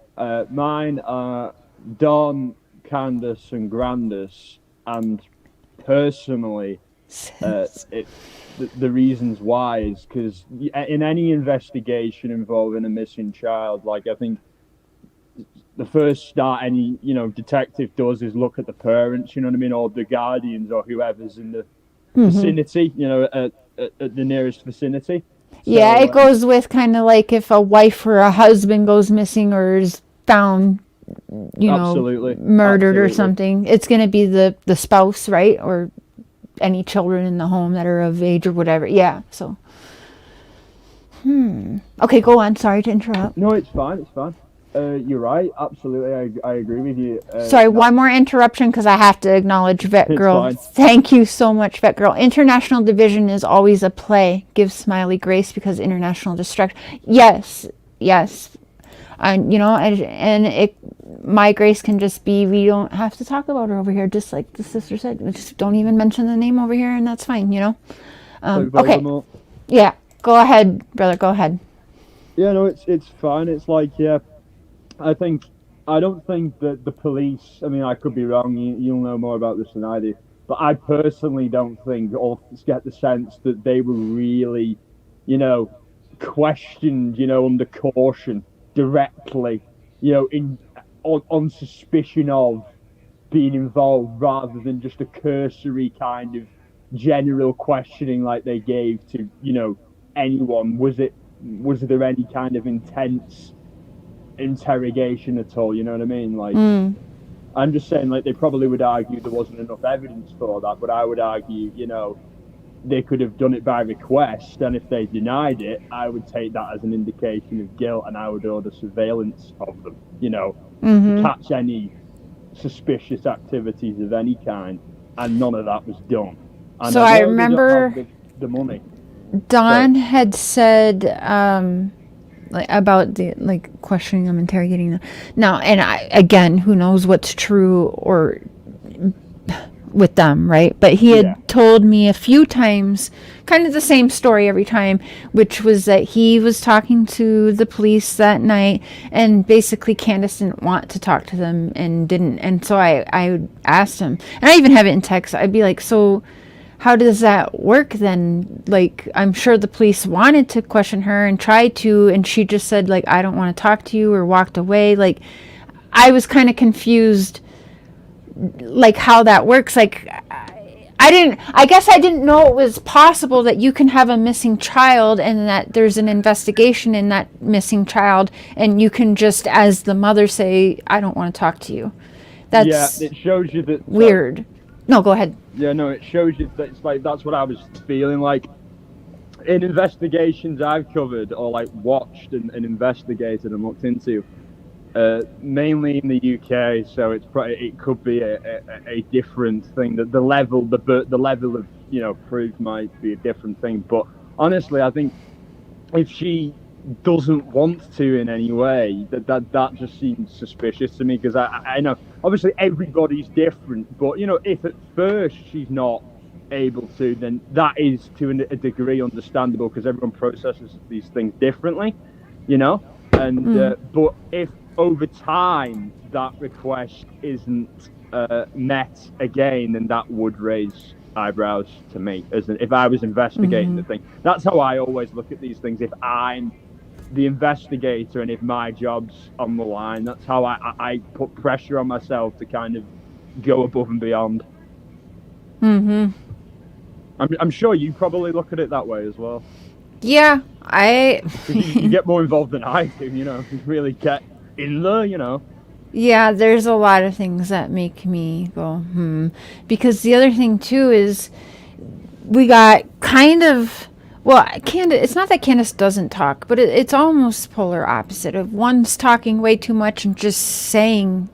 mine are Don, Candace, and Grandis, and personally, the reasons why is because in any investigation involving a missing child, like I think the first start any detective does is look at the parents, you know what I mean, or the guardians or whoever's in the vicinity, at the nearest vicinity. Yeah, So, it goes with kind of like if a wife or a husband goes missing or is found, Absolutely. murdered or Absolutely. something. It's going to be the spouse, right? Or any children in the home that are of age or whatever. Yeah, so. Okay, go on. Sorry to interrupt. No, it's fine. It's fine. You're right. Absolutely, I agree with you. Sorry, one more interruption because I have to acknowledge Vet It's Girl. fine. Thank you so much, Vet Girl. International division is always a play. Give Smiley grace because international destruction. Yes. And my grace can just be we don't have to talk about her over here, just like the sister said. We just don't even mention the name over here, and that's fine. Like Okay. Voldemort. Yeah. Go ahead, brother. Go ahead. Yeah, no, it's fine. It's like, yeah, I don't think that the police, I mean, I could be wrong, you'll know more about this than I do, but I personally don't think, or get the sense that they were really, questioned, under caution, directly, on suspicion of being involved, rather than just a cursory kind of general questioning like they gave to, anyone. Was there any kind of intense interrogation at all? You know what I mean? Like, I'm just saying, like, they probably would argue there wasn't enough evidence for that, but I would argue, they could have done it by request, and if they denied it, I would take that as an indication of guilt, and I would order surveillance of them, to catch any suspicious activities of any kind, and none of that was done. And So know I they don't remember have the money. Don had said like about the like questioning them, interrogating them. Now, and again, who knows what's true or with them, right? But he had told me a few times, kind of the same story every time, which was that he was talking to the police that night, and basically Candace didn't want to talk to them and didn't. And so I asked him, and I even have it in text. I'd be like, so how does that work then? Like, I'm sure the police wanted to question her and tried to, and she just said, like, I don't want to talk to you, or walked away. Like, I was kind of confused, like, how that works. Like, I guess I didn't know it was possible that you can have a missing child and that there's an investigation in that missing child, and you can just, as the mother, say, I don't want to talk to you. That's it shows you that weird. No, go ahead. Yeah, no, it shows you that it's like, that's what I was feeling like in investigations I've covered or like watched and investigated and looked into, mainly in the UK. So it could be a different thing. That the level of, you know, proof might be a different thing. But honestly, I think if she doesn't want to in any way, that just seems suspicious to me, because I know obviously everybody's different, but you know, if at first she's not able to, then that is to a degree understandable, because everyone processes these things differently, you know. And but if over time that request isn't met again, then that would raise eyebrows to me, as if I was investigating the thing. That's how I always look at these things. If I'm the investigator and if my job's on the line, that's how I put pressure on myself to kind of go above and beyond. I'm sure you probably look at it that way as well. Yeah, you get more involved than I do, you know. You really get in there, you know. Yeah, there's a lot of things that make me go, because the other thing too is we got kind of, well, Candace, it's not that Candace doesn't talk, but it's almost polar opposite of one's talking way too much and just saying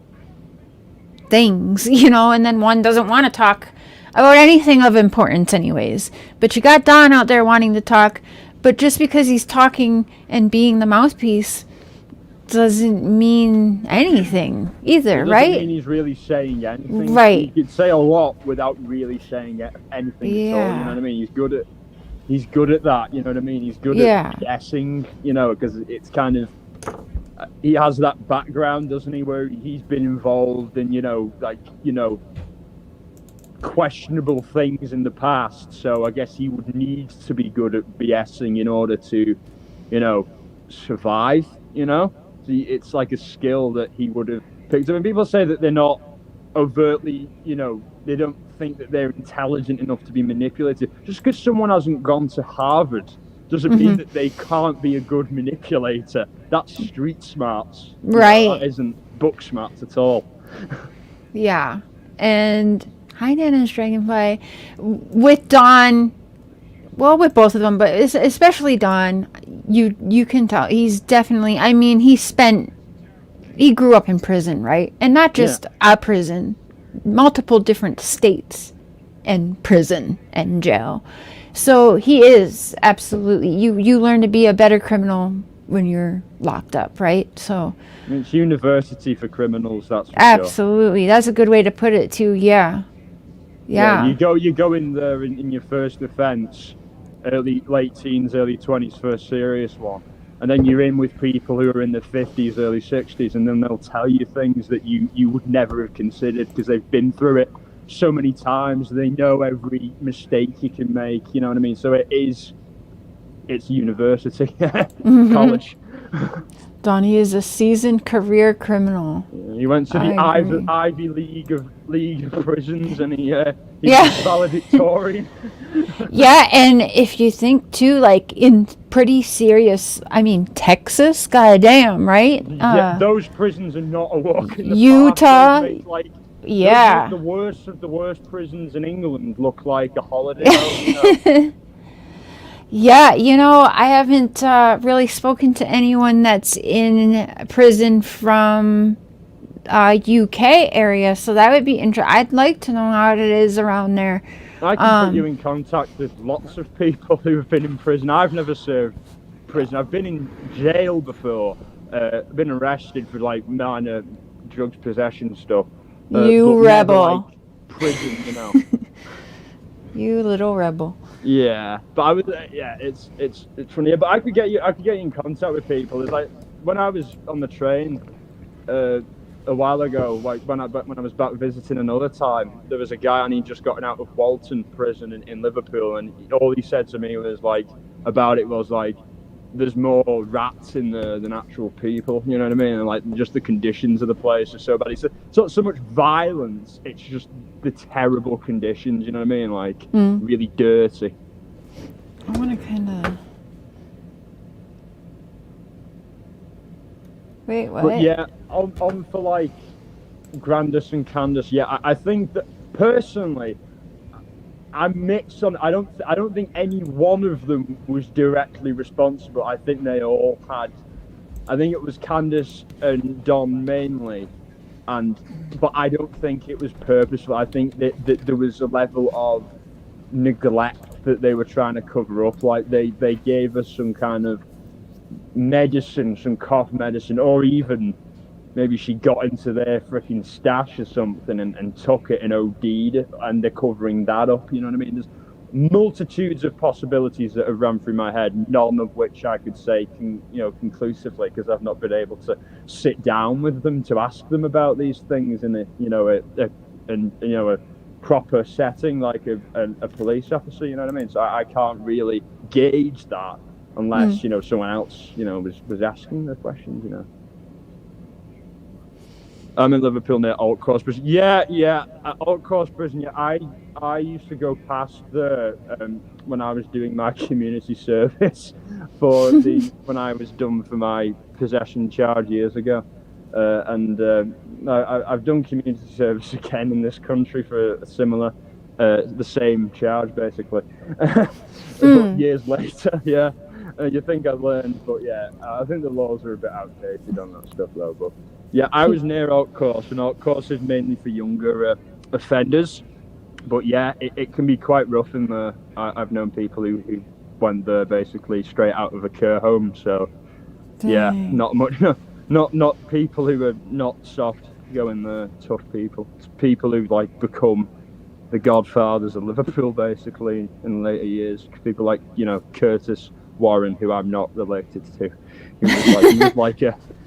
things, you know, and then one doesn't want to talk about anything of importance anyways. But you got Don out there wanting to talk, but just because he's talking and being the mouthpiece doesn't mean anything either, right? Doesn't mean he's really saying anything. Right. He could say a lot without really saying anything at all, you know what I mean? He's good at that, you know what I mean? He's good at guessing, you know, because it's kind of, he has that background, doesn't he, where he's been involved in, you know, like, you know, questionable things in the past. So I guess he would need to be good at BSing in order to, you know, survive, you know? So it's like a skill that he would have picked up. And people say that they're not overtly, you know, they don't think that they're intelligent enough to be manipulated. Just because someone hasn't gone to Harvard doesn't mean that they can't be a good manipulator. That's street smarts. Right. You know, that isn't book smarts at all. Yeah. And hi, Nana's Dragonfly. With Don, well, with both of them, but especially Don, you can tell he's definitely, I mean, he grew up in prison, right? And not just a prison, multiple different states and prison and jail. So he is absolutely, you learn to be a better criminal when you're locked up, right? So I mean, it's university for criminals, that's for absolutely sure. That's a good way to put it too. Yeah. You go in there in your first offense, late teens, early 20s, first serious one, and then you're in with people who are in their 50s, early 60s, and then they'll tell you things that you would never have considered because they've been through it so many times. They know every mistake you can make, you know what I mean? So it's university, college. Donnie is a seasoned career criminal. He went to the Ivy League of prisons, and he's valedictorian. Yeah, and if you think too, like in pretty serious, I mean, Texas, goddamn, right? Those prisons are not a walk in the Utah, park. The worst of the worst prisons in England look like a holiday home, you know? Yeah, you know, I haven't really spoken to anyone that's in prison from UK area, so that would be interesting. I'd like to know how it is around there. I can put you in contact with lots of people who have been in prison. I've never served prison. I've been in jail before. I've been arrested for like minor drugs possession stuff. You but never, rebel. like, prison, you know. You little rebel. Yeah, but I was it's funny. But I could get you in contact with people. It's like when I was on the train a while ago, like when I was back visiting another time, there was a guy and he'd just gotten out of Walton prison in Liverpool, and all he said to me was like about it was like, there's more rats in there than actual people, you know what I mean? And like just the conditions of the place are so bad. It's not so much violence, it's just the terrible conditions, you know what I mean? Like really dirty. I want to kind of. Wait, what? But yeah, on for like Grandis and Candace, yeah, I think that personally, I'm mixed on. I don't think any one of them was directly responsible. I think they all had. I think it was Candace and Don mainly, but I don't think it was purposeful. I think that there was a level of neglect that they were trying to cover up. Like they gave us some kind of medicine, some cough medicine, or even maybe she got into their freaking stash or something and took it and OD'd, and they're covering that up, you know what I mean? There's multitudes of possibilities that have run through my head, none of which I could say conclusively, because I've not been able to sit down with them to ask them about these things in a proper setting like a police officer, you know what I mean? So I can't really gauge that unless someone else was asking the questions, you know. I'm in Liverpool near Old Cross Prison. Yeah, Old Cross Prison. Yeah, I used to go past there when I was doing my community service when I was done for my possession charge years ago, and I've done community service again in this country for a similar, the same charge basically, but years later. Yeah, you think I learned, but yeah, I think the laws are a bit outdated on that stuff though, but. Yeah, I was near Oak Course, and Oak Course is mainly for younger offenders. But yeah, it can be quite rough in there. I've known people who went there basically straight out of a care home. So yeah, not much, not people who are not soft going there. Tough people. It's people who like become the godfathers of Liverpool basically in later years. People like Curtis Warren, who I'm not related to.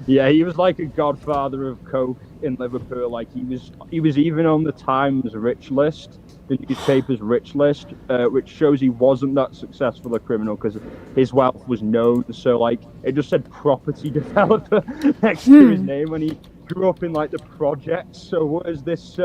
He was like a godfather of coke in Liverpool. Like he was even on the Times rich list, the newspaper's rich list, which shows he wasn't that successful a criminal because his wealth was known. So like it just said property developer next to his name when he grew up in like the projects. So where's this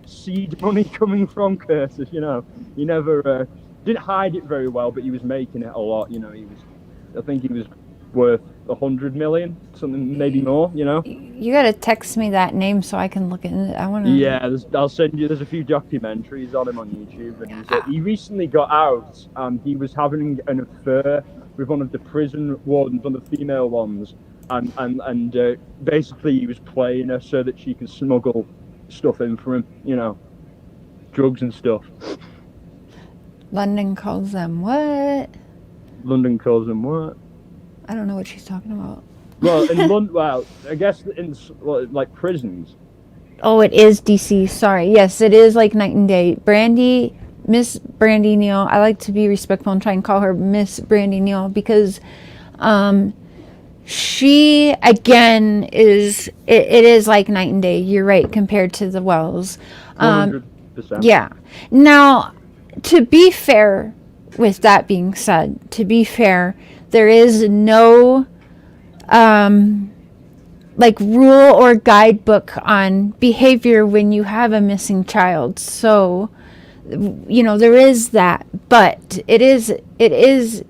seed money coming from, Curtis? He never didn't hide it very well, but he was making it a lot. I think he was worth 100 million, something maybe more. You gotta text me that name so I can look into it. I want to. Yeah, I'll send you. There's a few documentaries on him on YouTube, and he recently got out, and he was having an affair with one of the prison wardens, one of the female ones, and basically he was playing her so that she could smuggle stuff in for him, drugs and stuff. London calls them what? London calls them what? I don't know what she's talking about. Well, in London, well, I guess in like prisons. Oh, it is DC. Sorry. Yes, it is like night and day. Miss Brandy Neal. I like to be respectful and try and call her Miss Brandy Neal because she again is it is like night and day. You're right compared to the Wells. 100%. Yeah. Now, to be fair, with that being said, there is no like rule or guidebook on behavior when you have a missing child. So, there is that, but it is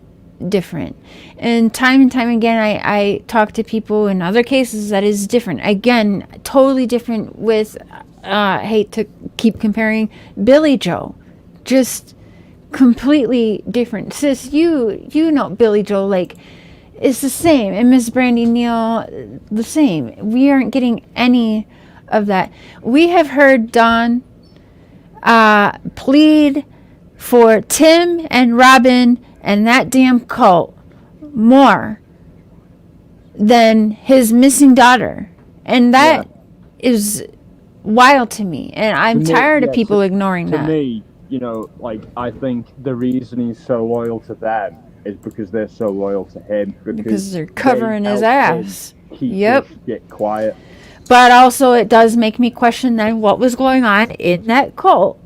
different. And time again, I talk to people in other cases that is different. Again, totally different with, I hate to keep comparing Billy Joe, just completely different. Sis, you know Billy Joe, like, it's the same. And Miss Brandy Neal, the same. We aren't getting any of that. We have heard Don plead for Tim and Robin and that damn cult more than his missing daughter. And that is wild to me. And I'm tired of people ignoring that. To me, you know, like, I think the reason he's so loyal to them is because they're so loyal to him. Because they're covering his ass. Keep this shit quiet. But also, it does make me question then what was going on in that cult.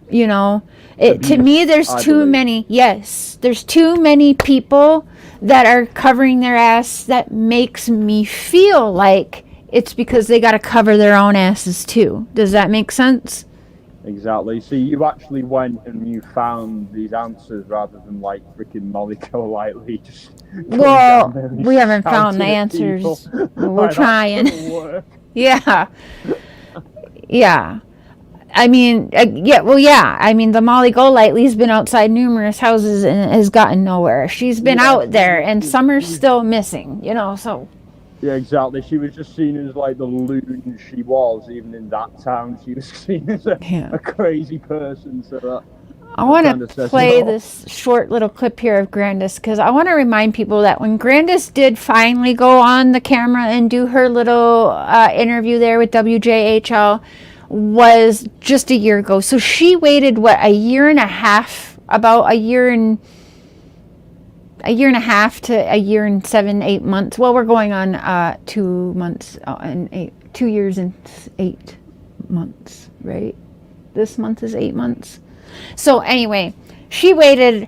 You know, to me, there's too many. Yes, there's too many people that are covering their ass. That makes me feel like it's because they got to cover their own asses too. Does that make sense? Exactly. So you actually went and you found these answers rather than like freaking Molly Golightly just. Well, we haven't found the answers. We're trying. Yeah. Yeah. I mean, I mean, the Molly Golightly's been outside numerous houses and has gotten nowhere. She's been out there, and Summer's still missing, you know, so. Yeah, exactly. She was just seen as like the loon she was, even in that town. She was seen as a crazy person, so that. I want to play this short little clip here of Grandis, because I want to remind people that when Grandis did finally go on the camera and do her little interview there with WJHL, was just a year ago. So she waited, what, a year and a half, about a year and a half to a year and 7-8 months. Well, we're going on 2 months and 2 years and 8 months, right? This month is 8 months. So anyway, she waited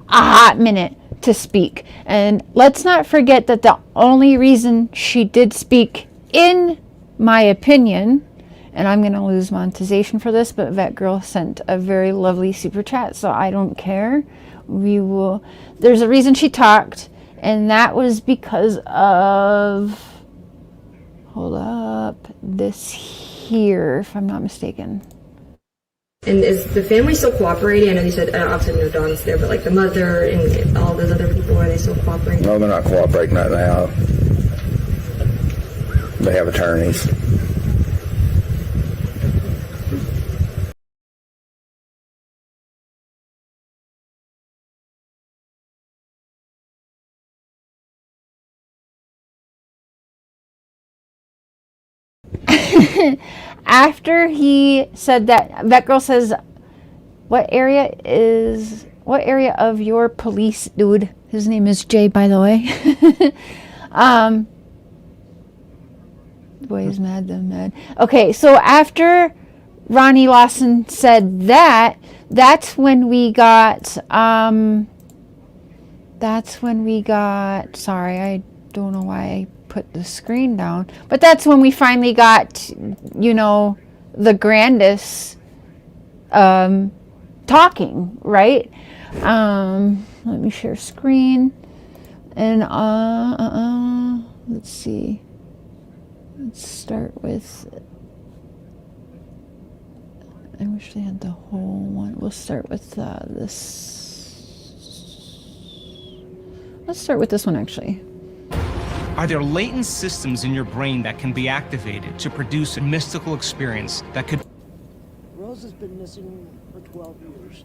a hot minute to speak. And let's not forget that the only reason she did speak, in my opinion, and I'm going to lose monetization for this, but Vet Girl sent a very lovely super chat, so I don't care. There's a reason she talked, and that was because of, hold up, this here, if I'm not mistaken. And is the family still cooperating? I know you said, obviously no Dawn's there, but like the mother and all those other people, are they still cooperating? No, they're not cooperating right now. They have attorneys. After he said that, Vet Girl says, what area of your police, dude? His name is Jay, by the way. Boy is mad, then mad. Okay, so after Ronnie Lawson said that, that's when we got, sorry, I don't know why I put the screen down, but that's when we finally got, you know, the Grandis talking, right? Let me share screen, and let's see, let's start with, I wish they had the whole one. We'll start with this. Let's start with this one, actually. Are there latent systems in your brain that can be activated to produce a mystical experience that could... Rose has been missing for 12 years.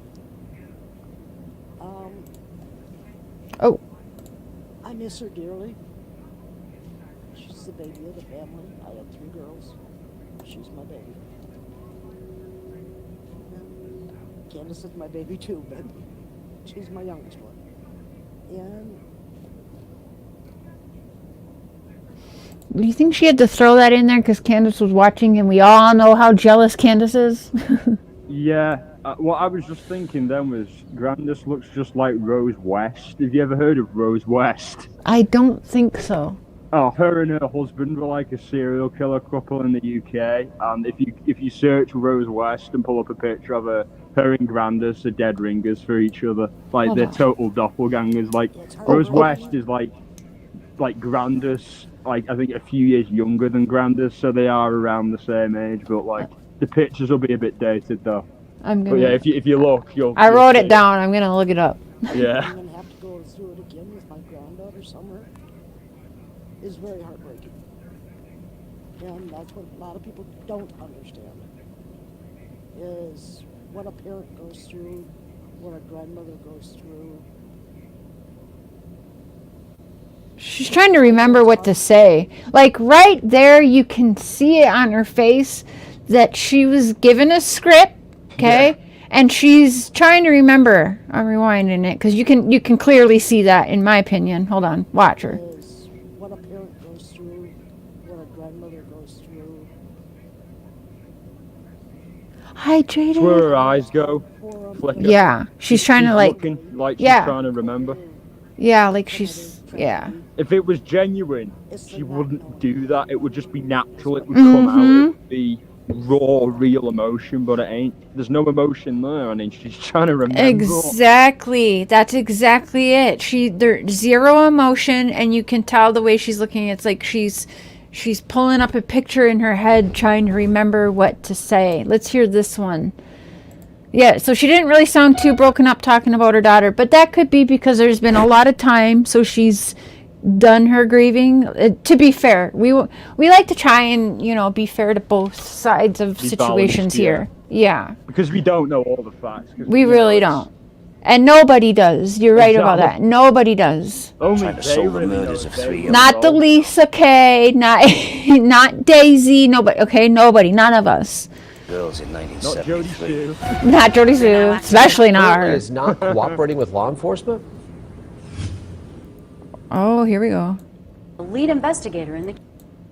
Oh. I miss her dearly. She's the baby of the family. I have 3 girls. She's my baby. Candace is my baby too, but she's my youngest one. And do you think she had to throw that in there because Candace was watching, and we all know how jealous Candace is? Yeah. What I was just thinking then was, Grandis looks just like Rose West. Have you ever heard of Rose West? I don't think so. Oh, her and her husband were like a serial killer couple in the UK. And if you search Rose West and pull up a picture of her and Grandis are dead ringers for each other. Like, they're total doppelgangers. Like, Rose West is like Grandis, like, I think a few years younger than Grandis, so they are around the same age, but like, the pictures will be a bit dated though. But yeah, if you look, I wrote it down. I'm gonna look it up. Yeah. I'm gonna have to go through it again with my granddaughter Summer. Is very heartbreaking, and that's what a lot of people don't understand. Is what a parent goes through, what a grandmother goes through. She's trying to remember what to say. Like right there, you can see it on her face that she was given a script, okay? Yeah. And she's trying to remember. I'm rewinding it because you can clearly see that, in my opinion. Hold on, watch her. What a parent goes through, what a grandmother goes through. Hydrated. That's where her eyes go. Flicker. Yeah, she's trying to like. Looking like she's yeah. trying to remember. Yeah, like she's. Yeah. If it was genuine, she wouldn't do that. It would just be natural. It would come out. It would be raw, real emotion, but it ain't. There's no emotion there. I mean, she's trying to remember. Exactly. That's exactly it. There's zero emotion, and you can tell the way she's looking. It's like she's pulling up a picture in her head, trying to remember what to say. Let's hear this one. Yeah, so she didn't really sound too broken up talking about her daughter, but that could be because there's been a lot of time, so she's done her grieving. To be fair, we like to try and be fair to both sides of situations here. Yeah, because we don't know all the facts. We really don't, and nobody does. You're right about that. Nobody does. Only they really know. Not the Lisa K, not Daisy. Nobody. Okay, nobody. None of us. Girls in 1973. Not Jody Sue, especially not her. Is not cooperating with law enforcement. Oh, here we go. The lead investigator in the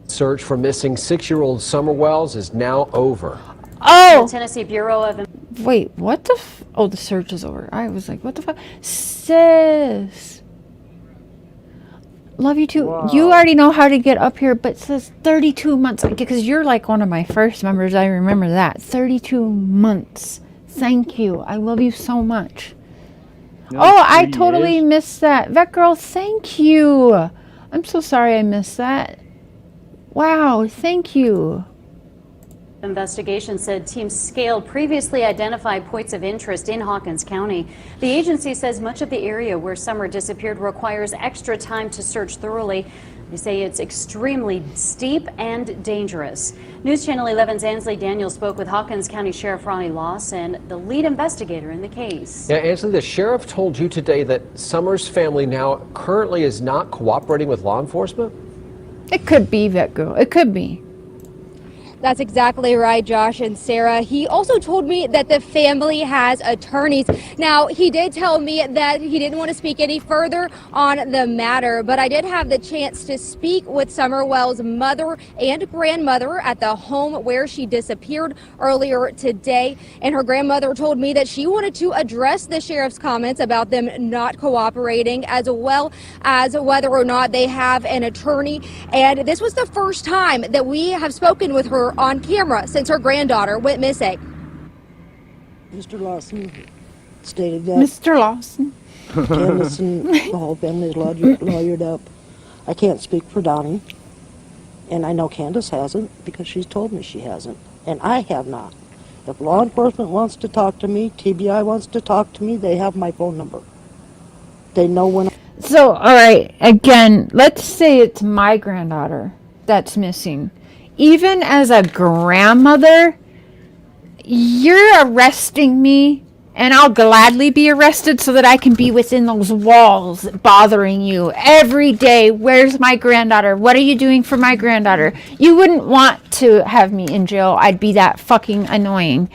search for missing 6-year-old Summer Wells is now over. Oh! The Tennessee Bureau of... Wait, what the oh, the search is over. I was like, what the fuck? Sis! Love you too. Wow. You already know how to get up here, but it says 32 months. Because you're like one of my first members. I remember that. 32 months. Thank you. I love you so much. No, oh, I totally missed that. Vet Girl, thank you. I'm so sorry I missed that. Wow, thank you. Investigation said teams scaled previously identified points of interest in Hawkins County. The agency says much of the area where Summer disappeared requires extra time to search thoroughly. They say it's extremely steep and dangerous. News Channel 11's Ansley Daniels spoke with Hawkins County Sheriff Ronnie Lawson, the lead investigator in the case. Yeah, Ansley, the sheriff told you today that Summer's family now currently is not cooperating with law enforcement? It could be, Vet Girl. It could be. That's exactly right, Josh and Sarah. He also told me that the family has attorneys. Now, he did tell me that he didn't want to speak any further on the matter, but I did have the chance to speak with Summer Wells' mother and grandmother at the home where she disappeared earlier today. And her grandmother told me that she wanted to address the sheriff's comments about them not cooperating, as well as whether or not they have an attorney. And this was the first time that we have spoken with her on camera since her granddaughter went missing. Mr. Lawson stated that Mr. Lawson. Candace and the whole family is lawyered up. I can't speak for Donnie, and I know Candace hasn't because she's told me she hasn't, and I have not. If law enforcement wants to talk to me, TBI wants to talk to me, they have my phone number. They know when. So, all right, again, let's say it's my granddaughter that's missing. Even as a grandmother, you're arresting me, and I'll gladly be arrested so that I can be within those walls bothering you every day. Where's my granddaughter? What are you doing for my granddaughter? You wouldn't want to have me in jail. I'd be that fucking annoying.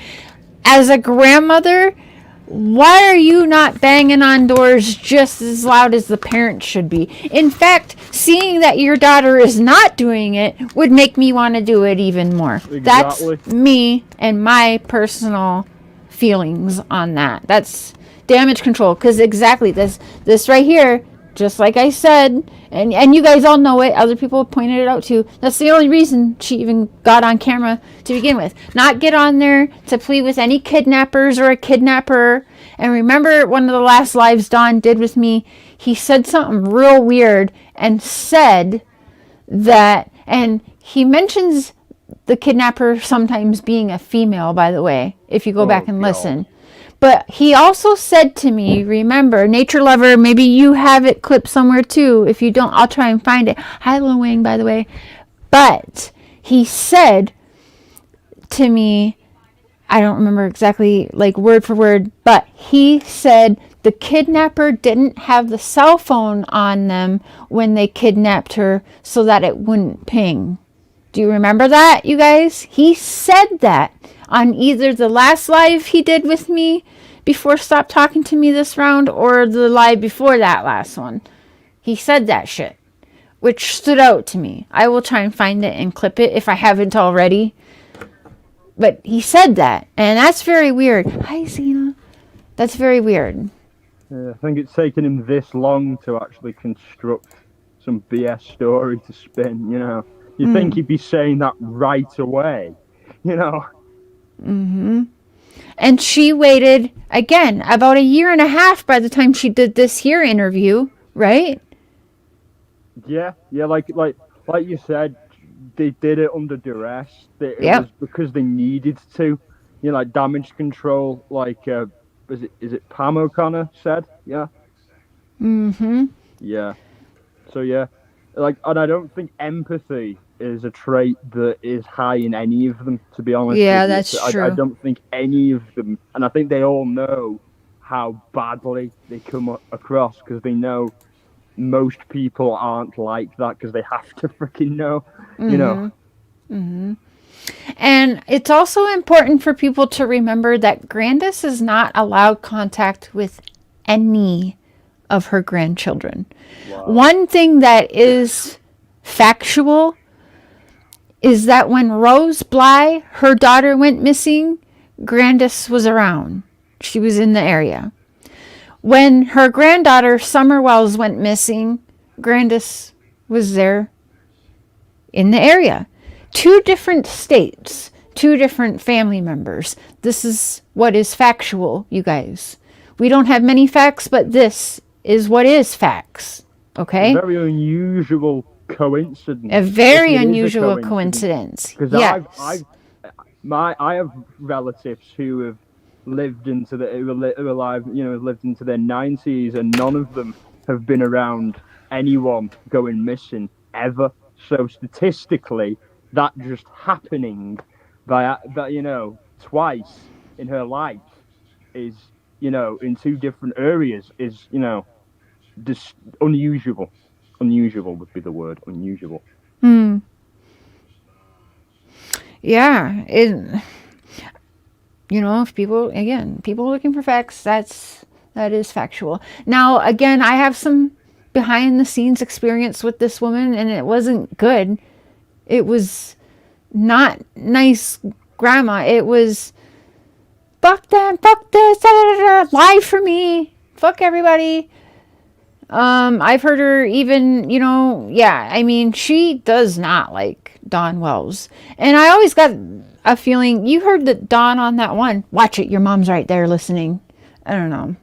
As a grandmother, why are you not banging on doors just as loud as the parents should be? In fact, seeing that your daughter is not doing it would make me want to do it even more. Exactly. That's me and my personal feelings on that. That's damage control. Because exactly, this right here, just like I said, and you guys all know it, other people pointed it out too, that's the only reason she even got on camera to begin with. Not get on there to plead with any kidnappers or a kidnapper. And remember one of the last lives Don did with me, he said something real weird and said that, and he mentions the kidnapper sometimes being a female, by the way, if you go back and listen. But he also said to me, remember, Nature Lover, maybe you have it clipped somewhere too. If you don't, I'll try and find it. Hi, Lil Wayne, by the way. But he said to me, I don't remember exactly like word for word, but he said the kidnapper didn't have the cell phone on them when they kidnapped her so that it wouldn't ping. Do you remember that, you guys? He said that on either the last live he did with me before Stop Talking to Me this round or the live before that last one. He said that shit, which stood out to me. I will try and find it and clip it if I haven't already. But he said that, and that's very weird. Hi, Zena. That's very weird. Yeah, I think it's taken him this long to actually construct some BS story to spin, you know. You think he'd be saying that right away, you know. Mm-hmm. And she waited, again, about 1.5 years by the time she did this here interview, right? Yeah, like you said, they did it under duress. It was because they needed to, you know, like damage control, like is it Pam O'Connor said? Yeah. Mm-hmm. Yeah. So yeah, like, and I don't think empathy is a trait that is high in any of them, to be honest. Yeah, with you. that's true. I don't think any of them, and I think they all know how badly they come across because they know most people aren't like that because they have to freaking know, you know. Mm-hmm. And it's also important for people to remember that Grandis is not allowed contact with any of her grandchildren. Wow. One thing that is factual is that when Rose Bly, her daughter, went missing, Grandis was around. She was in the area. When her granddaughter, Summer Wells, went missing, Grandis was there in the area. 2 different states, 2 different family members. This is what is factual, you guys. We don't have many facts, but this is what is facts. Okay? A very unusual coincidence. A very unusual coincidence. Because yes. I have relatives who have lived into who are alive, you know, lived into their 90s, and none of them have been around anyone going missing ever. So statistically, that just happening by you know, twice in her life is, you know, in 2 different areas is, you know, just unusual. Unusual would be the word. Unusual. Yeah. You know, if people looking for facts, that is factual. Now, again, I have some behind the scenes experience with this woman, and it wasn't good. It was not nice grandma. It was fuck them, fuck this, da, da, da, da, lie for me, fuck everybody. I've heard her even, you know, yeah, I mean, she does not like Dawn Wells. And I always got a feeling, you heard that Dawn on that one, watch it, your mom's right there listening. I don't know.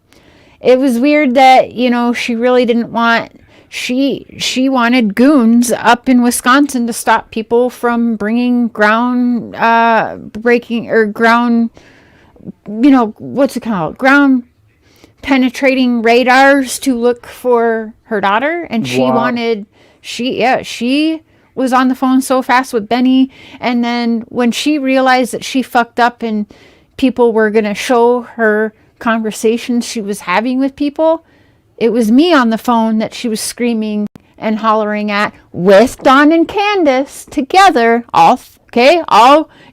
It was weird that, you know, she really didn't want, she wanted goons up in Wisconsin to stop people from bringing ground breaking or ground, you know, what's it called? Ground penetrating radars to look for her daughter. And she wanted, she was on the phone so fast with Benny. And then when she realized that she fucked up and people were going to show her conversations she was having with people, it was me on the phone that she was screaming and hollering at with Dawn and Candace together. All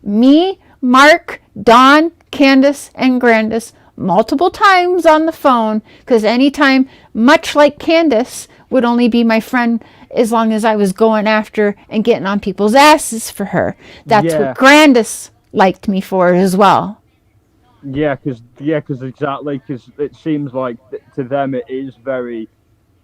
me, Mark, Dawn, Candace, and Grandis multiple times on the phone, because anytime, much like Candace, would only be my friend as long as I was going after and getting on people's asses for her. That's what Grandis liked me for as well. Yeah, because exactly, because it seems like to them it is very,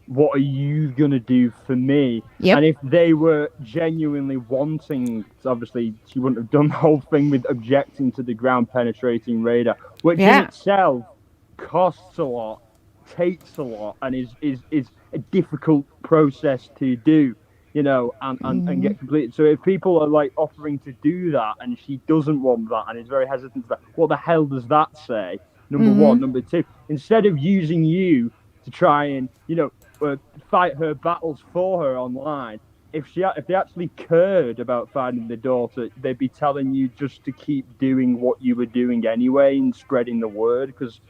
what are you going to do for me? Yep. And if they were genuinely wanting, obviously she wouldn't have done the whole thing with objecting to the ground penetrating radar, which in itself costs a lot, takes a lot, and is a difficult process to do, you know, and get completed. So if people are like offering to do that and she doesn't want that and is very hesitant to that, what the hell does that say? Number one. Number two, instead of using you to try and, you know, fight her battles for her online, if they actually cared about finding the daughter, they'd be telling you just to keep doing what you were doing anyway and spreading the word, because,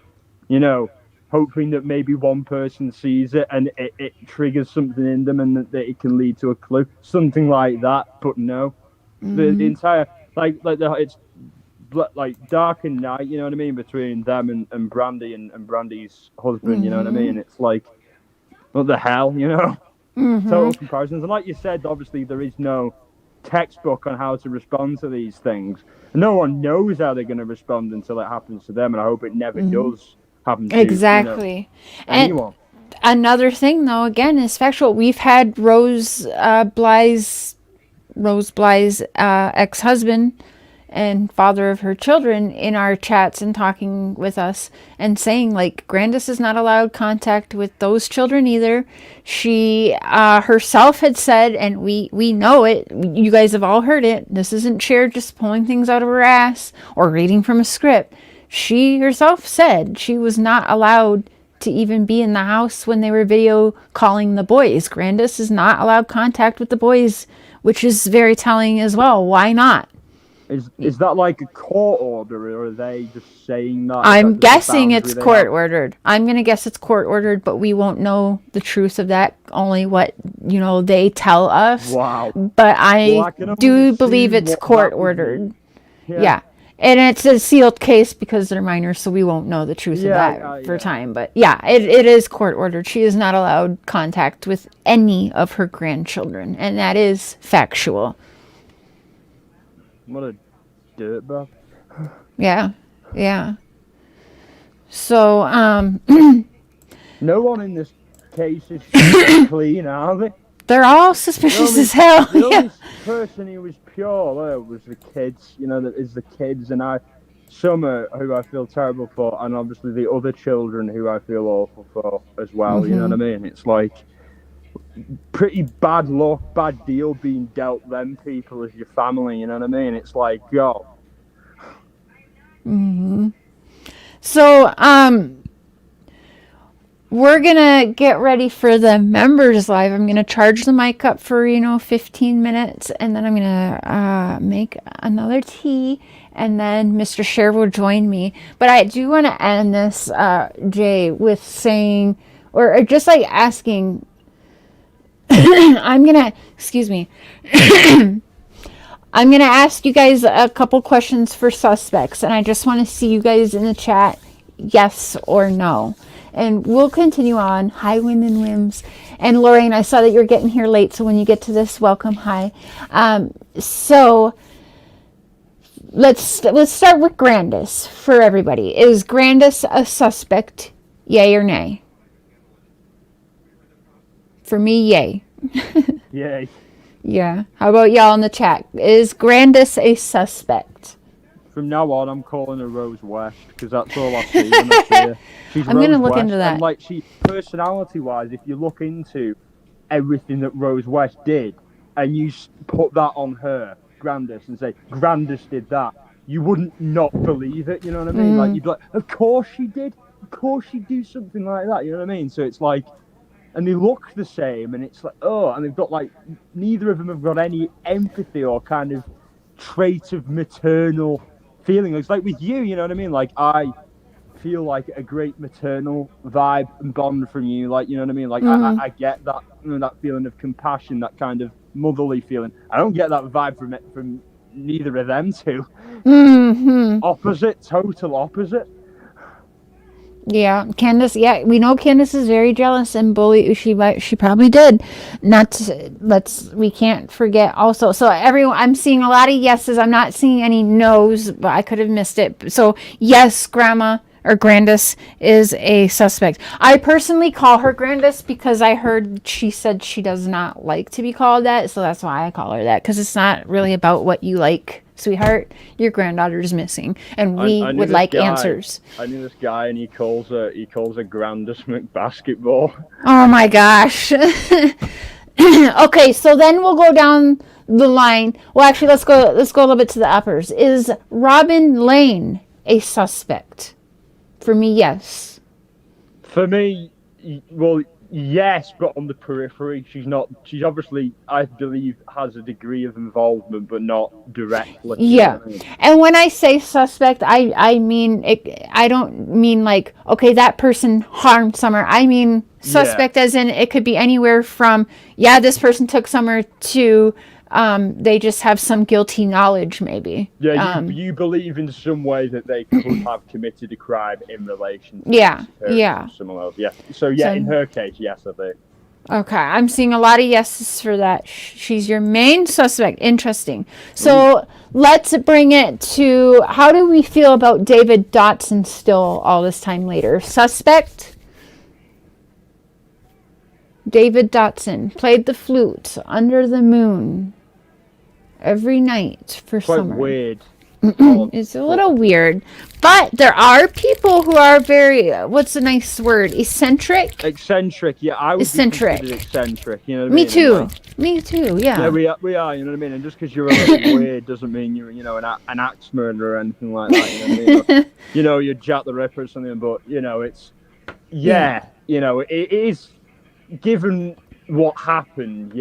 you know, hoping that maybe one person sees it and it triggers something in them and that it can lead to a clue, something like that. But no, the entire it's like dark and night, you know what I mean, between them and Brandy and Brandy's husband, you know what I mean. It's like, what the hell, you know? Total comparisons. And like you said, obviously there is no textbook on how to respond to these things. No one knows how they're going to respond until it happens to them, and I hope it never does happen to exactly. Anyone. And another thing, though, again, is factual. We've had Rose Bly's ex-husband and father of her children in our chats and talking with us and saying, like, Grandis is not allowed contact with those children either. She herself had said, and we know it, you guys have all heard it, this isn't Cher just pulling things out of her ass or reading from a script. She herself said she was not allowed to even be in the house when they were video calling the boys. Grandis is not allowed contact with the boys, which is very telling as well. Why not? Is that like a court order, or are they just saying that? I'm guessing it's court ordered. I'm going to guess it's court ordered, but we won't know the truth of that. Only what, they tell us. Wow. But I do believe it's court ordered. Yeah. And it's a sealed case because they're minors, so we won't know the truth of that for time. But yeah, it is court ordered. She is not allowed contact with any of her grandchildren, and that is factual. What a dirtbag. Yeah. So, no one in this case is clean, are they? They're all suspicious as hell. The only person who was pure was the kids, that is the kids, and some who I feel terrible for, and obviously the other children who I feel awful for as well, you know what I mean? It's like, pretty bad luck, bad deal being dealt them people as your family, you know what I mean? It's like, yo. So, we're gonna get ready for the members live. I'm gonna charge the mic up for 15 minutes, and then I'm gonna make another tea, and then Mr. Cher will join me. But I do want to end this, Jay, with saying, or just like asking. I'm gonna ask you guys a couple questions for suspects, and I just want to see you guys in the chat, yes or no. And we'll continue on. Hi, Wind and Whims. And Lorraine, I saw that you're getting here late, so when you get to this, welcome. Hi. So let's start with Grandis for everybody. Is Grandis a suspect? Yay or nay? For me, yay. Yay. Yeah. How about y'all in the chat? Is Grandis a suspect? From now on, I'm calling her Rose West because that's all I see when I see her. I'm going to look into that. And like, personality-wise, if you look into everything that Rose West did, and you put that on her, Grandis, and say Grandis did that, you wouldn't not believe it. You know what I mean? Like, you'd be like, of course she did. Of course she'd do something like that. You know what I mean? So it's like. And they look the same, and it's like, and they've got, like, neither of them have got any empathy or kind of trait of maternal feeling. It's like with you, you know what I mean? Like, I feel like a great maternal vibe and bond from you, like, you know what I mean? Like, I get that, that feeling of compassion, that kind of motherly feeling. I don't get that vibe from neither of them two. Opposite, total opposite. Yeah, Candace. Yeah, we know Candace is very jealous and bully. She probably did. We can't forget also. So everyone, I'm seeing a lot of yeses. I'm not seeing any no's, but I could have missed it. So yes, Grandma or Grandis is a suspect. I personally call her Grandis because I heard she said she does not like to be called that. So that's why I call her that, because it's not really about what you like. Sweetheart, your granddaughter's missing, and we would like answers. I knew this guy, and he calls her Grandis McBasketball. Oh my gosh. Okay, so then we'll go down the line. Well, actually, let's go a little bit to the uppers. Is Robin Lane a suspect? For me, yes. For me, well, Yes, but on the periphery. She's not. She's obviously, I believe, has a degree of involvement, but not directly. Yeah. And when I say suspect, I mean I don't mean like, okay, that person harmed Summer. I mean suspect as in it could be anywhere from, yeah, this person took Summer to they just have some guilty knowledge maybe. Yeah, you believe in some way that they could have committed a crime in relation to someone else. Yeah. So in her case, yes, I think. Okay, I'm seeing a lot of yeses for that. She's your main suspect. Interesting. So let's bring it to, how do we feel about David Dotson still all this time later? Suspect? David Dotson played the flute under the moon every night for Quite summer. Weird. It's a little weird, but there are people who are very, what's a nice word, eccentric? Eccentric, yeah, I would eccentric. be considered eccentric, you know what I Me mean? too. Like, Me too, yeah. Yeah, we are, you know what I mean? And just because you're a little weird doesn't mean you're, you know, an axe murderer or anything like that, you know what I mean? Or, you know, you're Jack the Ripper or something, but, you know, it's, you know, it is, given what happened,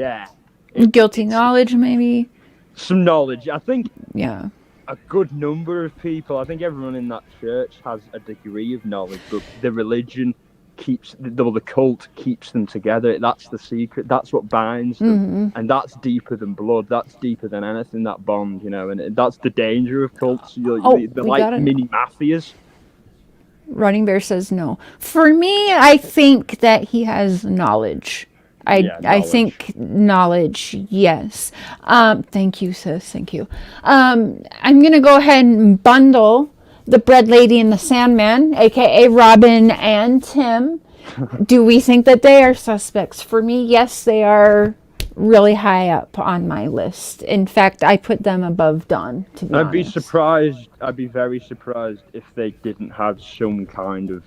Guilty knowledge, maybe? Some knowledge, I think. Yeah. A good number of people, I think everyone in that church has a degree of knowledge, but the religion keeps, the cult keeps them together. That's the secret. That's what binds them. And that's deeper than blood. That's deeper than anything, that bond, you know, and that's the danger of cults. They're like mini mafias. Running Bear says no. For me, I think that he has knowledge. I think knowledge, yes. Thank you, sis. Thank you. I'm going to go ahead and bundle the Bread Lady and the Sandman, a.k.a. Robin and Tim. Do we think that they are suspects? For me, yes, they are really high up on my list. In fact, I put them above Dawn, to be honest. I'd be very surprised if they didn't have some kind of,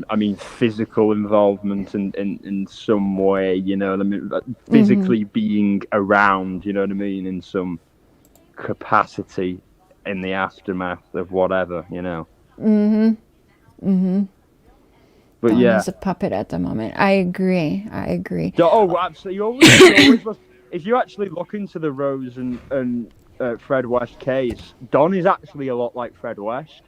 I mean, physical involvement in some way, you know what I mean? Physically being around, you know what I mean, in some capacity in the aftermath of whatever, you know. But Dawn yeah, is a puppet at the moment. I agree. Oh, absolutely. Always if you actually look into the Rose and Fred West case, Don is actually a lot like Fred West,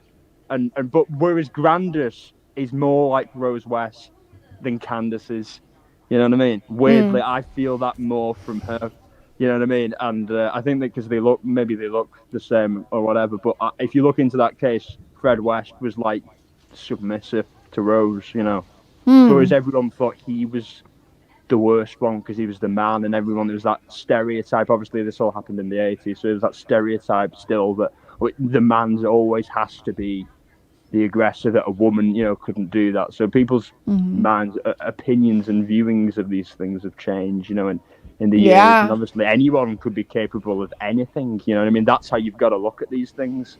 but whereas Grandis is more like Rose West than Candace is, you know what I mean? Weirdly, I feel that more from her, you know what I mean? And I think that because they look the same or whatever, but if you look into that case, Fred West was like submissive to Rose, you know, whereas everyone thought he was the worst one because he was the man, and everyone, there was that stereotype. Obviously this all happened in the 80s, so there's that stereotype still that the man always has to be the aggressor, that a woman, you know, couldn't do that. So people's minds, opinions and viewings of these things have changed, you know, in the years. And obviously anyone could be capable of anything, you know what I mean? That's how you've got to look at these things.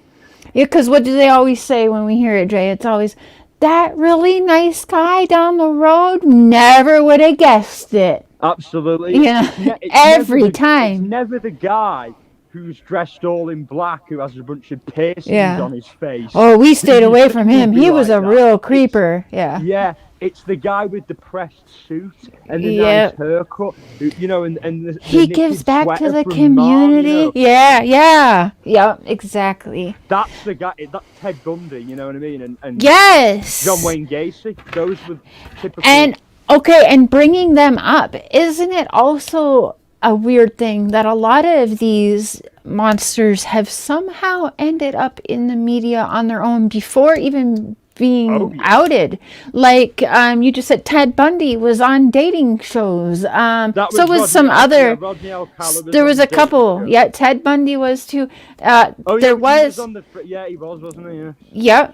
Yeah, because what do they always say when we hear it, Jay? It's always, that really nice guy down the road, never would have guessed it. Absolutely. Yeah, every time. It's never the guy who's dressed all in black, who has a bunch of piercings on his face. Oh, we stayed away from him. He was a real creeper. Yeah, it's the guy with the pressed suit and the nice haircut, you know, and the he gives back to the community. Mom, you know? Yeah, exactly. That's the guy. That's Ted Bundy, you know what I mean? And yes, John Wayne Gacy. Those were typical. And okay, and bringing them up, isn't it also a weird thing that a lot of these monsters have somehow ended up in the media on their own before even being outed? Like you just said, Ted Bundy was on dating shows. So was some other. There was a couple. Yeah, Ted Bundy was too. There was. He was, wasn't he? Yeah.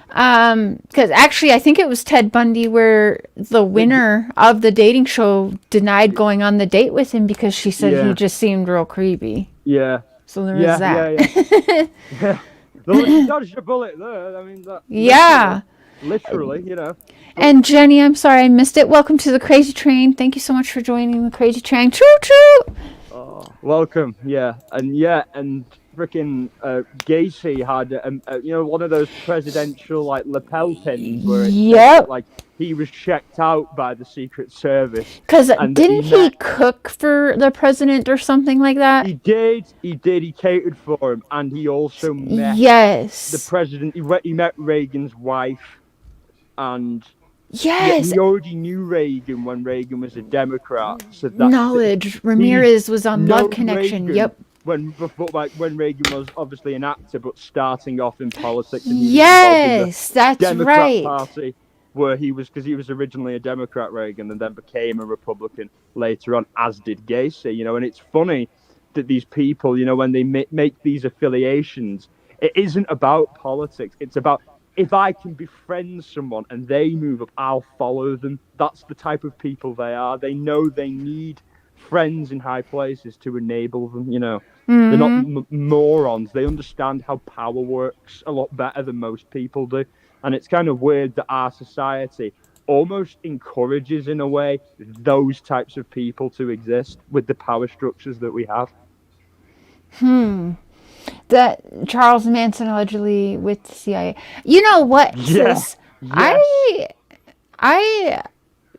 Because actually, I think it was Ted Bundy where the winner of the dating show denied going on the date with him because she said he just seemed real creepy. Yeah. So there was that. Yeah. You dodged a bullet there. I mean, literally, you know. And Jenny, I'm sorry I missed it. Welcome to the Crazy Train. Thank you so much for joining the Crazy Train. Choo choo. Oh, welcome. Yeah, and freaking Gacy had you know, one of those presidential like lapel pins where it's like he was checked out by the Secret Service. Because didn't he cook for the president or something like that? He did. He catered for him, and he also met the president. He met Reagan's wife, and he already knew Reagan when Reagan was a Democrat. So that Ramirez was on Love Connection. Reagan Yep. When Reagan was obviously an actor, but starting off in politics. And Yes, that's Democrat right. Party, where because he was originally a Democrat, Reagan, and then became a Republican later on, as did Gacy. And it's funny that these people, when they make these affiliations, it isn't about politics. It's about, if I can befriend someone and they move up, I'll follow them. That's the type of people they are. They know they need friends in high places to enable them. They're not morons. They understand how power works a lot better than most people do. And it's kind of weird that our society almost encourages, in a way, those types of people to exist with the power structures that we have. That Charles Manson allegedly with the CIA. You know what, sis?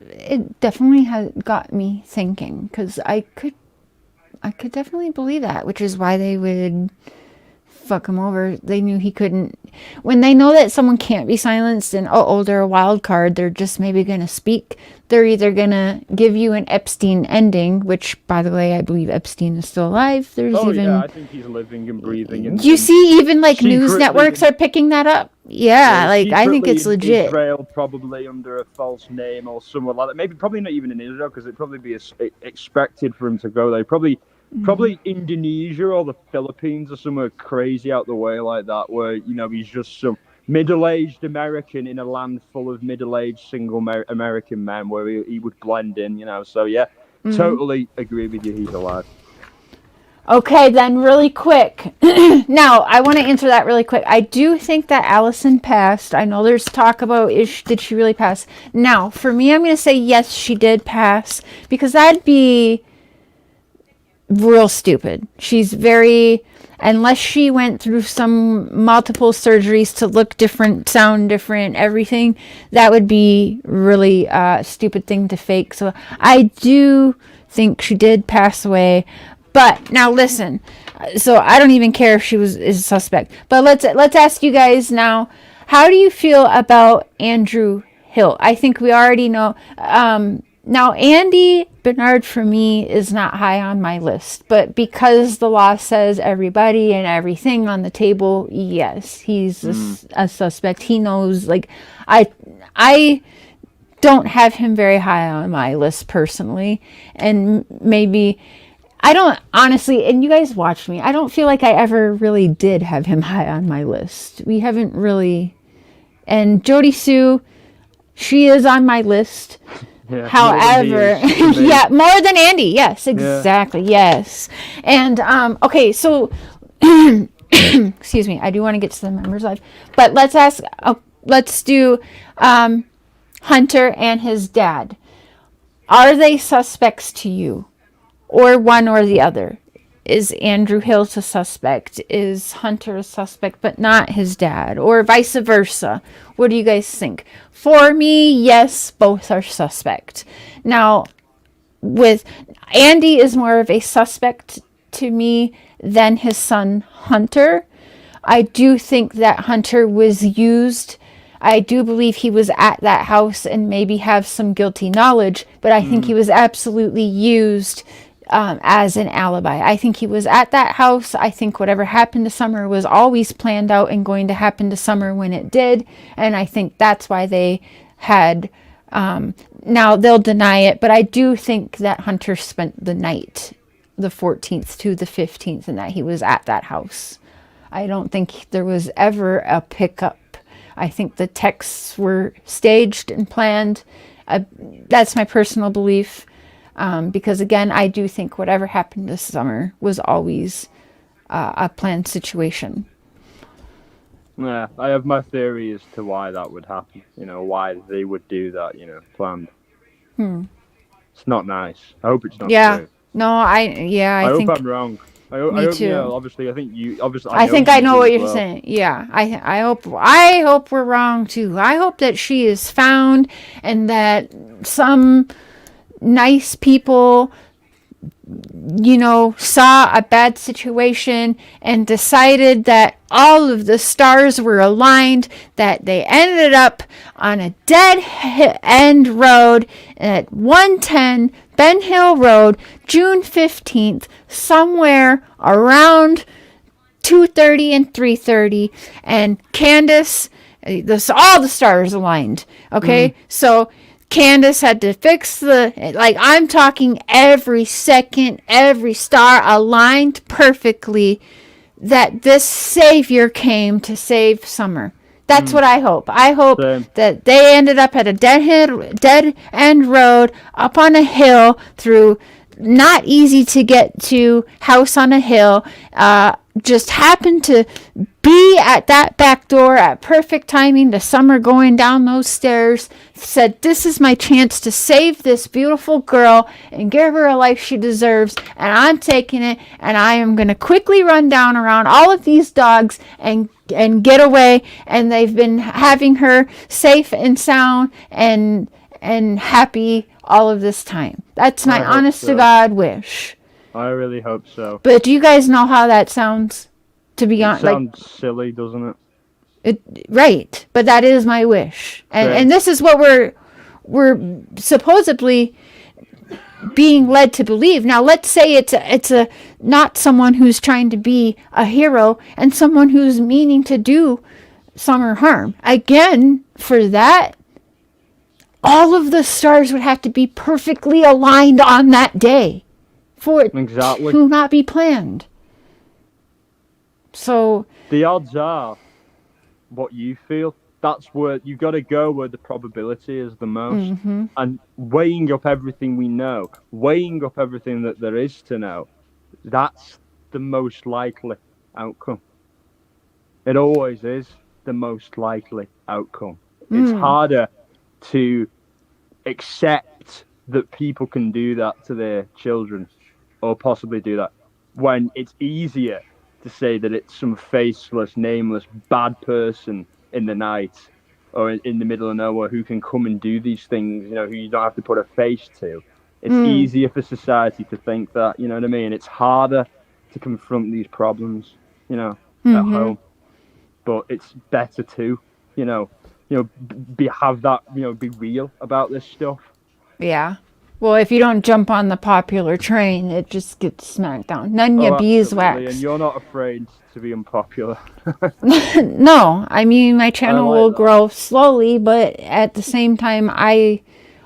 It definitely has got me thinking, because I could definitely believe that, which is why they would fuck him over. They knew he couldn't. When they know that someone can't be silenced and they're a wild card, they're just maybe going to speak. They're either going to give you an Epstein ending, which, by the way, I believe Epstein is still alive. I think he's living and breathing. You see, even like news networks are picking that up. Yeah, I think it's legit. Israel, probably under a false name or somewhere like that. Probably not even in Israel, because it'd probably be expected for him to go there. Probably Indonesia or the Philippines or somewhere crazy out the way like that, where he's just some middle-aged American in a land full of middle-aged single American men, where he would blend in. So yeah, totally agree with you. He's alive. Okay, then really quick. Now, I want to answer that really quick. I do think that Allison passed. I know there's talk about, did she really pass? Now, for me, I'm going to say yes, she did pass, because that'd be real stupid. She's unless she went through some multiple surgeries to look different, sound different, everything, that would be really a stupid thing to fake. So I do think she did pass away. But now listen, so I don't even care if she is a suspect. But let's ask you guys now, how do you feel about Andrew Hill? I think we already know. Now, Andy Bernard, for me, is not high on my list. But because the law says everybody and everything on the table, yes, he's a suspect. He knows, I don't have him very high on my list personally. And maybe, I don't, honestly, and you guys watched me, I don't feel like I ever really did have him high on my list. We haven't really. And Jody Sue, she is on my list. Yeah, however, yeah, more than Andy. Yes, exactly. Yeah. Yes. And, okay, so, excuse me, I do want to get to the members live, but let's do, Hunter and his dad. Are they suspects to you? Or one or the other? Is Andrew Hill a suspect? Is Hunter a suspect, but not his dad? Or vice versa? What do you guys think? For me, yes, both are suspect. Now, with Andy is more of a suspect to me than his son Hunter. I do think that Hunter was used. I do believe he was at that house and maybe have some guilty knowledge, but I think he was absolutely used as an alibi. I think he was at that house. I think whatever happened to Summer was always planned out and going to happen to Summer when it did. And I think that's why they had, now they'll deny it, but I do think that Hunter spent the night, the 14th to the 15th, and that he was at that house. I don't think there was ever a pickup. I think the texts were staged and planned. That's my personal belief. Because again, I do think whatever happened this summer was always a planned situation. Yeah, I have my theory as to why that would happen. Why they would do that. Planned. It's not nice. I hope it's not true. true. No, I hope think I'm wrong. I Me hope, too. you know, obviously, I think you. Obviously, I think you I know do what as you're well. saying. Yeah, I hope we're wrong too. I hope that she is found and that some nice people, you know, saw a bad situation and decided that all of the stars were aligned, that they ended up on a dead end road at 110 Benhill Road, June 15th, somewhere around 2:30 and 3:30, and Candace, all the stars aligned. Okay, so Candace had to fix I'm talking every second, every star aligned perfectly, that this savior came to save Summer. That's what I hope. I hope that they ended up at a dead end road up on a hill through not easy to get to house on a hill. Just happened to be at that back door at perfect timing to Summer going down those stairs. Said, this is my chance to save this beautiful girl and give her a life she deserves, and I'm taking it, and I am going to quickly run down around all of these dogs and get away. And they've been having her safe and sound and happy all of this time. That's my honest to God wish. I really hope so. But do you guys know how that sounds? To be honest, sounds silly, doesn't it? Right, but that is my wish, and this is what we're supposedly being led to believe. Now, let's say it's a not someone who's trying to be a hero and someone who's meaning to do Summer harm. Again, for that, all of the stars would have to be perfectly aligned on that day for it to not be planned. So the odds are what you feel. That's where you've got to go where the probability is the most. And weighing up everything we know, weighing up everything that there is to know, that's the most likely outcome. It always is the most likely outcome. It's harder to accept that people can do that to their children or possibly do that when it's easier to say that it's some faceless, nameless, bad person in the night or in the middle of nowhere who can come and do these things, you know, who you don't have to put a face to. It's easier for society to think that, you know what I mean? It's harder to confront these problems, you know, at home. But it's better to, have that, be real about this stuff. Yeah. Well, if you don't jump on the popular train, it just gets smacked down. Nunya beeswax. And you're not afraid to be unpopular. No, I mean, my channel will grow slowly, but at the same time,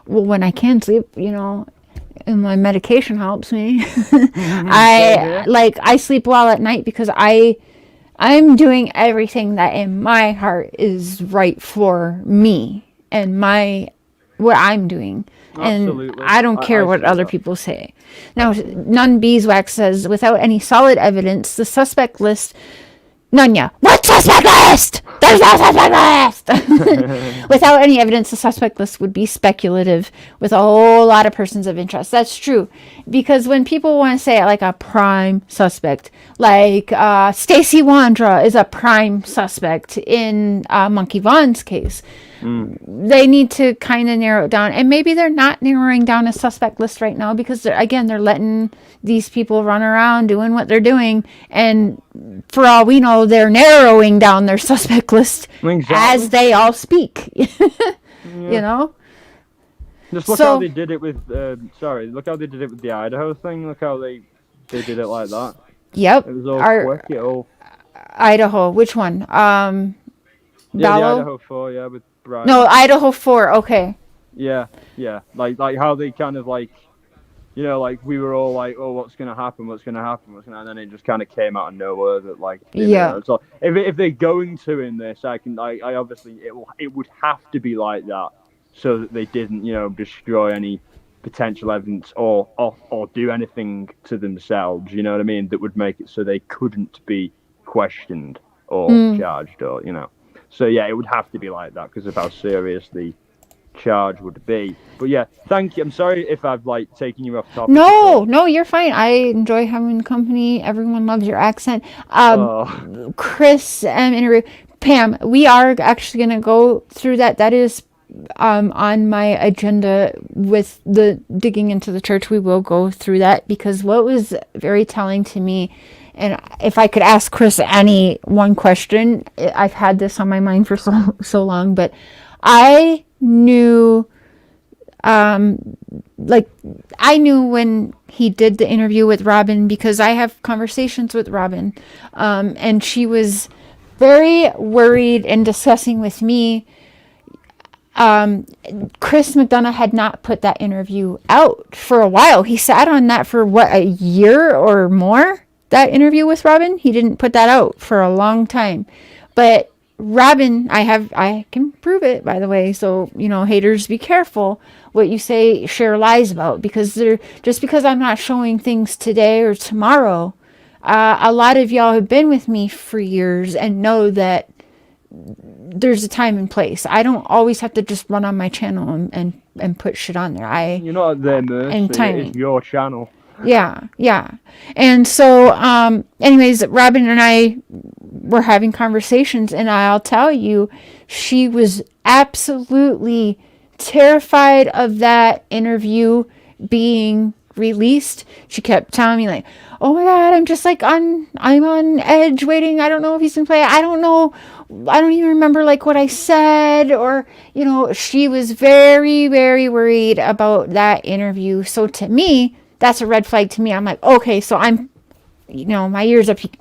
when I can sleep, and my medication helps me, I sleep well at night because I'm doing everything that in my heart is right for me and what I'm doing. And Absolutely. I don't care what other people say. Now, Nun Beeswax says, without any solid evidence, the suspect list... Nunya, what suspect list? There's no suspect list! Without any evidence, the suspect list would be speculative with a whole lot of persons of interest. That's true. Because when people want to say like a prime suspect, like Stacy Wandra is a prime suspect in Monkey Vaughn's case, they need to kind of narrow it down. And maybe they're not narrowing down a suspect list right now because, they're letting these people run around doing what they're doing. And for all we know, they're narrowing down their suspect list as they all speak. You know? Just look how they did it with, look how they did it with the Idaho thing. Look how they did it like that. Yep. It was all quick. Idaho, which one? The Idaho 4, with Brian. No, Idaho 4, okay. Yeah. Like how they kind of we were all like, oh, what's going to happen? And then it just kind of came out of nowhere that So if they're going to in this, I obviously, it would have to be like that so that they didn't, destroy any potential evidence or do anything to themselves, you know what I mean? That would make it so they couldn't be questioned or charged or, So yeah, it would have to be like that because of how serious the charge would be. But yeah, thank you. I'm sorry if I've like taken you off topic. No, you're fine. I enjoy having company. Everyone loves your accent. Chris interview. Pam, we are actually going to go through that. That is on my agenda with the digging into the church. We will go through that because what was very telling to me, and if I could ask Chris any one question, I've had this on my mind for so long, but I knew I knew when he did the interview with Robin because I have conversations with Robin, and she was very worried and discussing with me. Chris McDonough had not put that interview out for a while. He sat on that for a year or more. That interview with Robin, he didn't put that out for a long time. But Robin, I can prove it, by the way. So, haters, be careful what you say, share lies about, because just because I'm not showing things today or tomorrow, a lot of y'all have been with me for years and know that there's a time and place. I don't always have to just run on my channel and put shit on there. You're not at their mercy. It's your channel. Yeah. And so, anyways, Robin and I were having conversations, and I'll tell you, she was absolutely terrified of that interview being released. She kept telling me like, oh my God, I'm just like I'm on edge waiting. I don't know if he's gonna play. I don't know. I don't even remember like what I said, or, she was very, very worried about that interview. So to me, that's a red flag to me. I'm like, okay, so I'm, my ears are peaked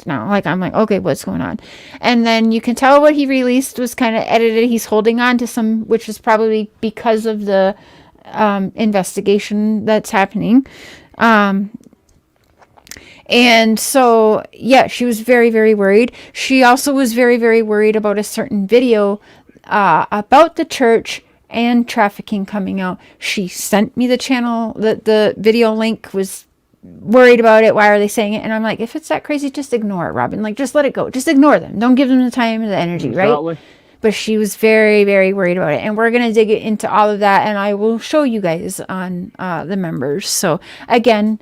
now. Like, I'm like, okay, what's going on? And then you can tell what he released was kind of edited. He's holding on to some, which is probably because of the investigation that's happening. And so, yeah, she was very, very worried. She also was very, very worried about a certain video about the church and trafficking coming out. She sent me the channel, the video link, was worried about it. Why are they saying it? And I'm like, if it's that crazy, just ignore it, Robin. Like, just let it go. Just ignore them. Don't give them the time and the energy, right? But she was very, very worried about it. And we're going to dig into all of that, and I will show you guys on the members. So, again,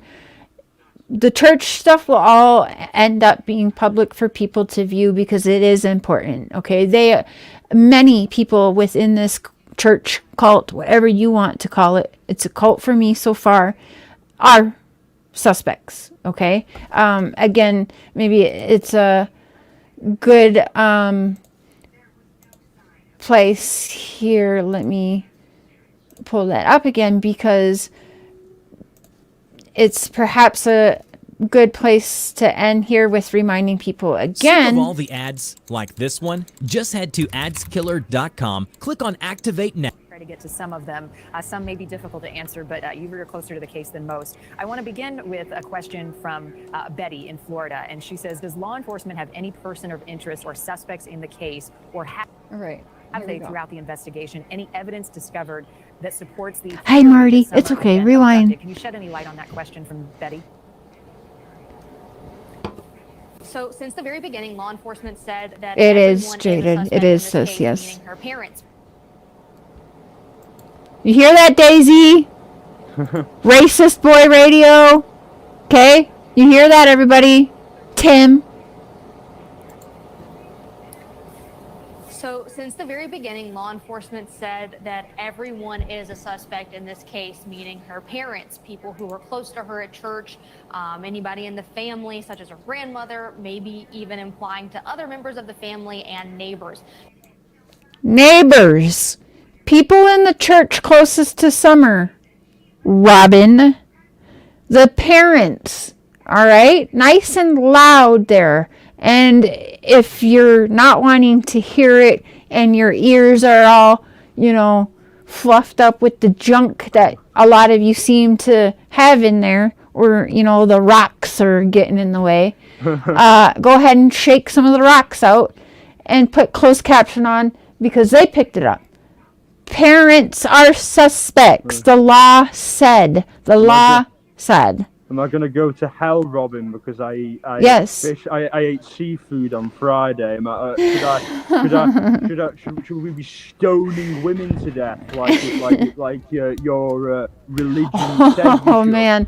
the church stuff will all end up being public for people to view because it is important, okay? Many people within this church cult, whatever you want to call it, it's a cult for me so far, are suspects, okay? Again, maybe it's a good place here. Let me pull that up again because it's perhaps a good place to end here with reminding people again. Sick of all the ads like this one? Just head to adskiller.com, click on Activate Now. Try to get to some of them. Some may be difficult to answer, but you're closer to the case than most. I want to begin with a question from Betty in Florida, and she says, does law enforcement have any person of interest or suspects in the case, or have they, throughout the investigation, any evidence discovered that supports the... Hi, Marty. It's okay. Rewind. Can you shed any light on that question from Betty? So, since the very beginning, law enforcement said that it is, Jaden. It is, sis, yes. Her parents. You hear that, Daisy? Racist boy radio. Okay? You hear that, everybody? Tim. So, since the very beginning, law enforcement said that everyone is a suspect in this case, meaning her parents, people who were close to her at church, anybody in the family, such as her grandmother, maybe even implying to other members of the family and neighbors. Neighbors. People in the church closest to Summer. Robin. The parents. All right? Nice and loud there. And if you're not wanting to hear it and your ears are all, fluffed up with the junk that a lot of you seem to have in there, or, the rocks are getting in the way, go ahead and shake some of the rocks out and put closed caption on because they picked it up. Parents are suspects. The law said. Am I going to go to hell, Robin, because I Yes. ate fish? I ate seafood on Friday. Should we be stoning women to death like your religion said? Oh man,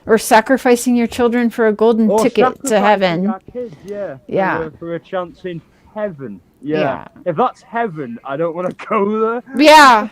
or sacrificing your children for a golden ticket to heaven. Our kids, Yeah. For a chance in heaven. Yeah. If that's heaven, I don't want to go there. Yeah.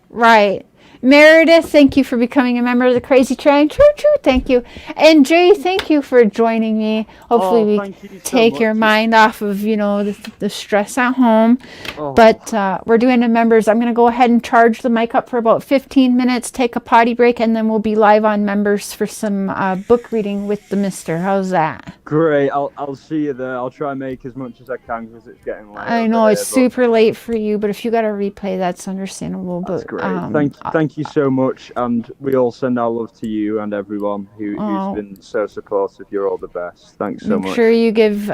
Right. Meredith, thank you for becoming a member of the Crazy Train. True, thank you. And Jay, thank you for joining me. Hopefully we take your mind off of, the stress at home. But we're doing the members. I'm going to go ahead and charge the mic up for about 15 minutes, take a potty break, and then we'll be live on members for some book reading with the mister. How's that? Great. I'll see you there. I'll try and make as much as I can because it's getting late. I know it's super late for you, but if you got a replay, that's understandable. That's But great. Thank you so much, and we all send our love to you and everyone who's been so supportive. You're all the best. Thanks so much. Make sure you give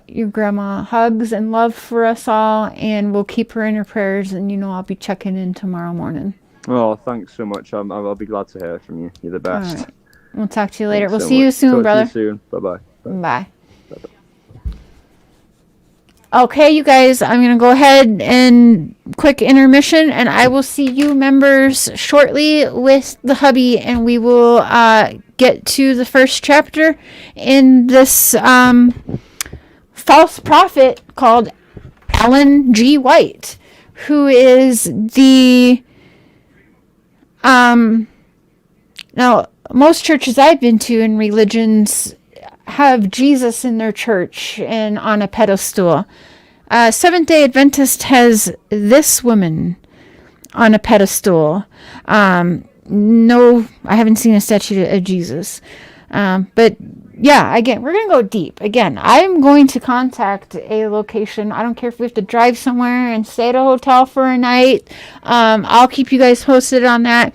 your grandma hugs and love for us all, and we'll keep her in your prayers. And I'll be checking in tomorrow morning. Oh, thanks so much. I'll be glad to hear from you. You're the best. All right. We'll talk to you later. Thanks We'll so see you much. soon, Talk brother. To you soon. Bye-bye. Bye. Okay, you guys, I'm going to go ahead and quick intermission, and I will see you members shortly with the hubby, and we will get to the first chapter in this false prophet called Ellen G. White, who is the now most churches I've been to in religions have Jesus in their church and on a pedestal. Seventh-day Adventist has this woman on a pedestal. No, I haven't seen a statue of Jesus. But yeah, again, we're going to go deep. Again, I'm going to contact a location. I don't care if we have to drive somewhere and stay at a hotel for a night. I'll keep you guys posted on that.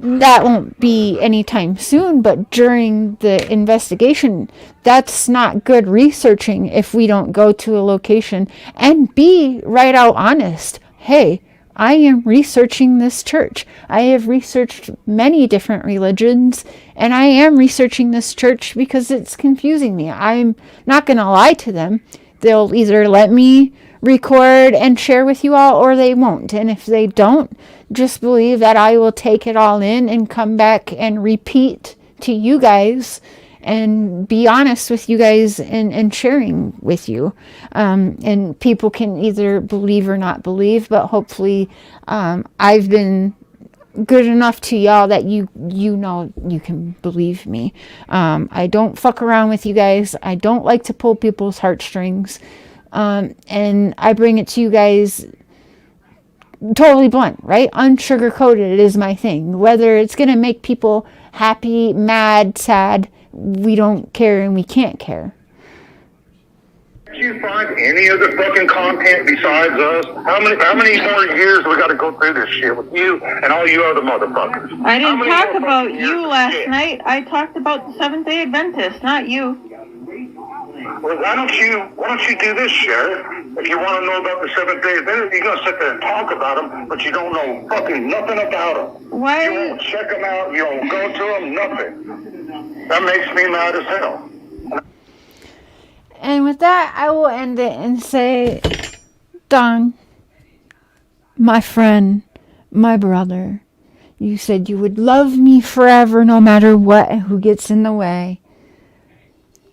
That won't be anytime soon, but during the investigation, that's not good researching if we don't go to a location and be right out honest. Hey, I am researching this church. I have researched many different religions, and I am researching this church because it's confusing me. I'm not going to lie to them. They'll either let me record and share with you all, or they won't. And if they don't, just believe that I will take it all in and come back and repeat to you guys and be honest with you guys and sharing with you. And people can either believe or not believe, but hopefully I've been good enough to y'all that you can believe me. I don't fuck around with you guys. I don't like to pull people's heartstrings. And I bring it to you guys totally blunt, right? Unsugar-coated is my thing. Whether it's going to make people happy, mad, sad, we don't care and we can't care. Did you find any other fucking content besides us? How many more years we got to go through this shit with you and all you other motherfuckers? I didn't talk about you last night. I talked about the Seventh-day Adventist, not you. Well, why don't you do this, Sheriff? If you want to know about the Seventh-day Adventist, you're gonna sit there and talk about them, but you don't know fucking nothing about them. Why? You won't check them out. You don't go to them. Nothing. That makes me mad as hell. And with that, I will end it and say, Don, my friend, my brother, you said you would love me forever no matter what and who gets in the way.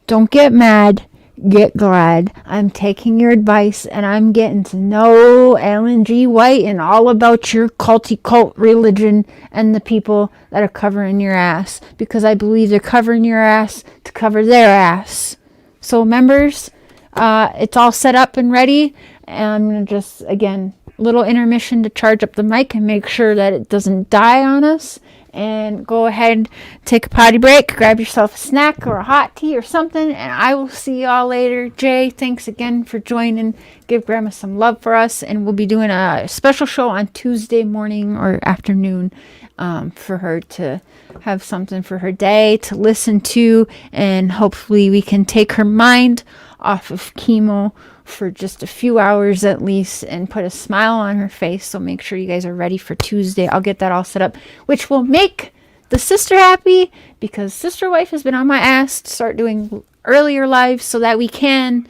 Don't get mad, get glad. I'm taking your advice and I'm getting to know Ellen G. White and all about your culty cult religion and the people that are covering your ass, because I believe they're covering your ass to cover their ass. So members, it's all set up and ready, and I'm going to just, again, little intermission to charge up the mic and make sure that it doesn't die on us. And go ahead, take a potty break, grab yourself a snack or a hot tea or something, and I will see y'all later. Jay, thanks again for joining. Give Grandma some love for us, and we'll be doing a special show on Tuesday morning or afternoon for her to have something for her day to listen to, and hopefully we can take her mind off of chemo for just a few hours at least and put a smile on her face. So make sure you guys are ready for Tuesday. I'll get that all set up, which will make the sister happy because Sister Wife has been on my ass to start doing earlier lives so that we can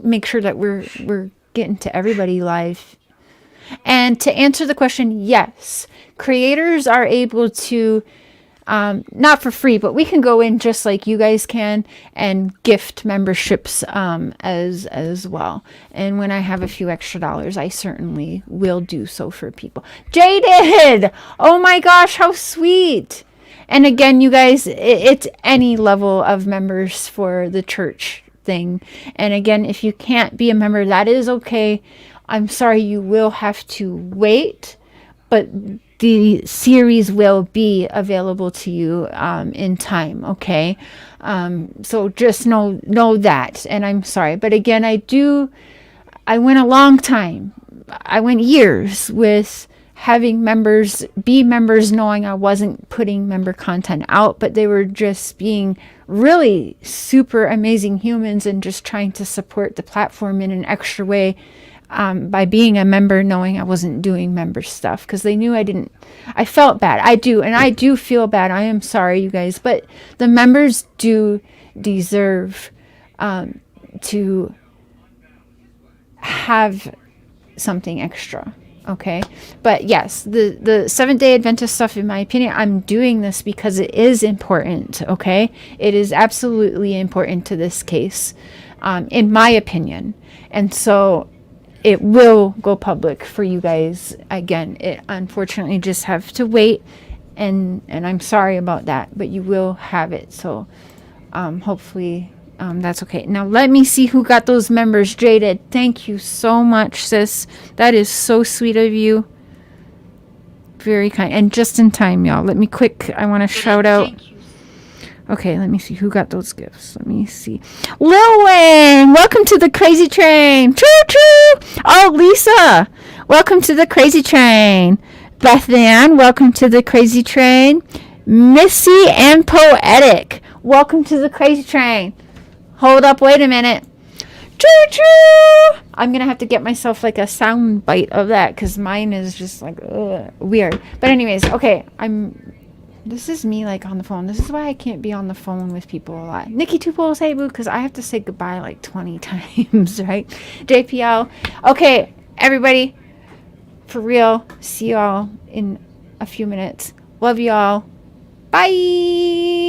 make sure that we're getting to everybody live. And to answer the question, yes, creators are able to, not for free, but we can go in just like you guys can and gift memberships as well. And when I have a few extra dollars, I certainly will do so for people. Jaded! Oh my gosh, how sweet! And again, you guys, it's any level of members for the church thing. And again, if you can't be a member, that is okay. I'm sorry, you will have to wait, but the series will be available to you in time, okay? So just know that, and I'm sorry. But again, I went a long time. I went years with having members be members knowing I wasn't putting member content out, but they were just being really super amazing humans and just trying to support the platform in an extra way. By being a member, knowing I wasn't doing member stuff because they knew I felt bad. I do feel bad. I am sorry, you guys, but the members do deserve to have something extra. Okay. But yes, the Seventh-day Adventist stuff, in my opinion, I'm doing this because it is important. Okay. It is absolutely important to this case, in my opinion. And so it will go public for you guys. Again, it unfortunately just have to wait, and I'm sorry about that, but you will have it. So hopefully that's okay. Now let me see who got those members. Jaded, thank you so much, sis. That is so sweet of you. Very kind. And just in time, y'all. Let me I want to shout out. Okay, let me see who got those gifts. Let me see. Lil Wayne, welcome to the Crazy Train. Choo-choo. Oh, Lisa, welcome to the Crazy Train. Beth Ann, welcome to the Crazy Train. Missy and Poetic, welcome to the Crazy Train. Hold up, wait a minute. Choo-choo. I'm going to have to get myself like a sound bite of that because mine is just like weird. But anyways, okay, this is me like on the phone. This is why I can't be on the phone with people a lot. Nikki Tuples, hey boo, because I have to say goodbye like 20 times, right? JPL. Okay, everybody, for real, see y'all in a few minutes. Love y'all. Bye.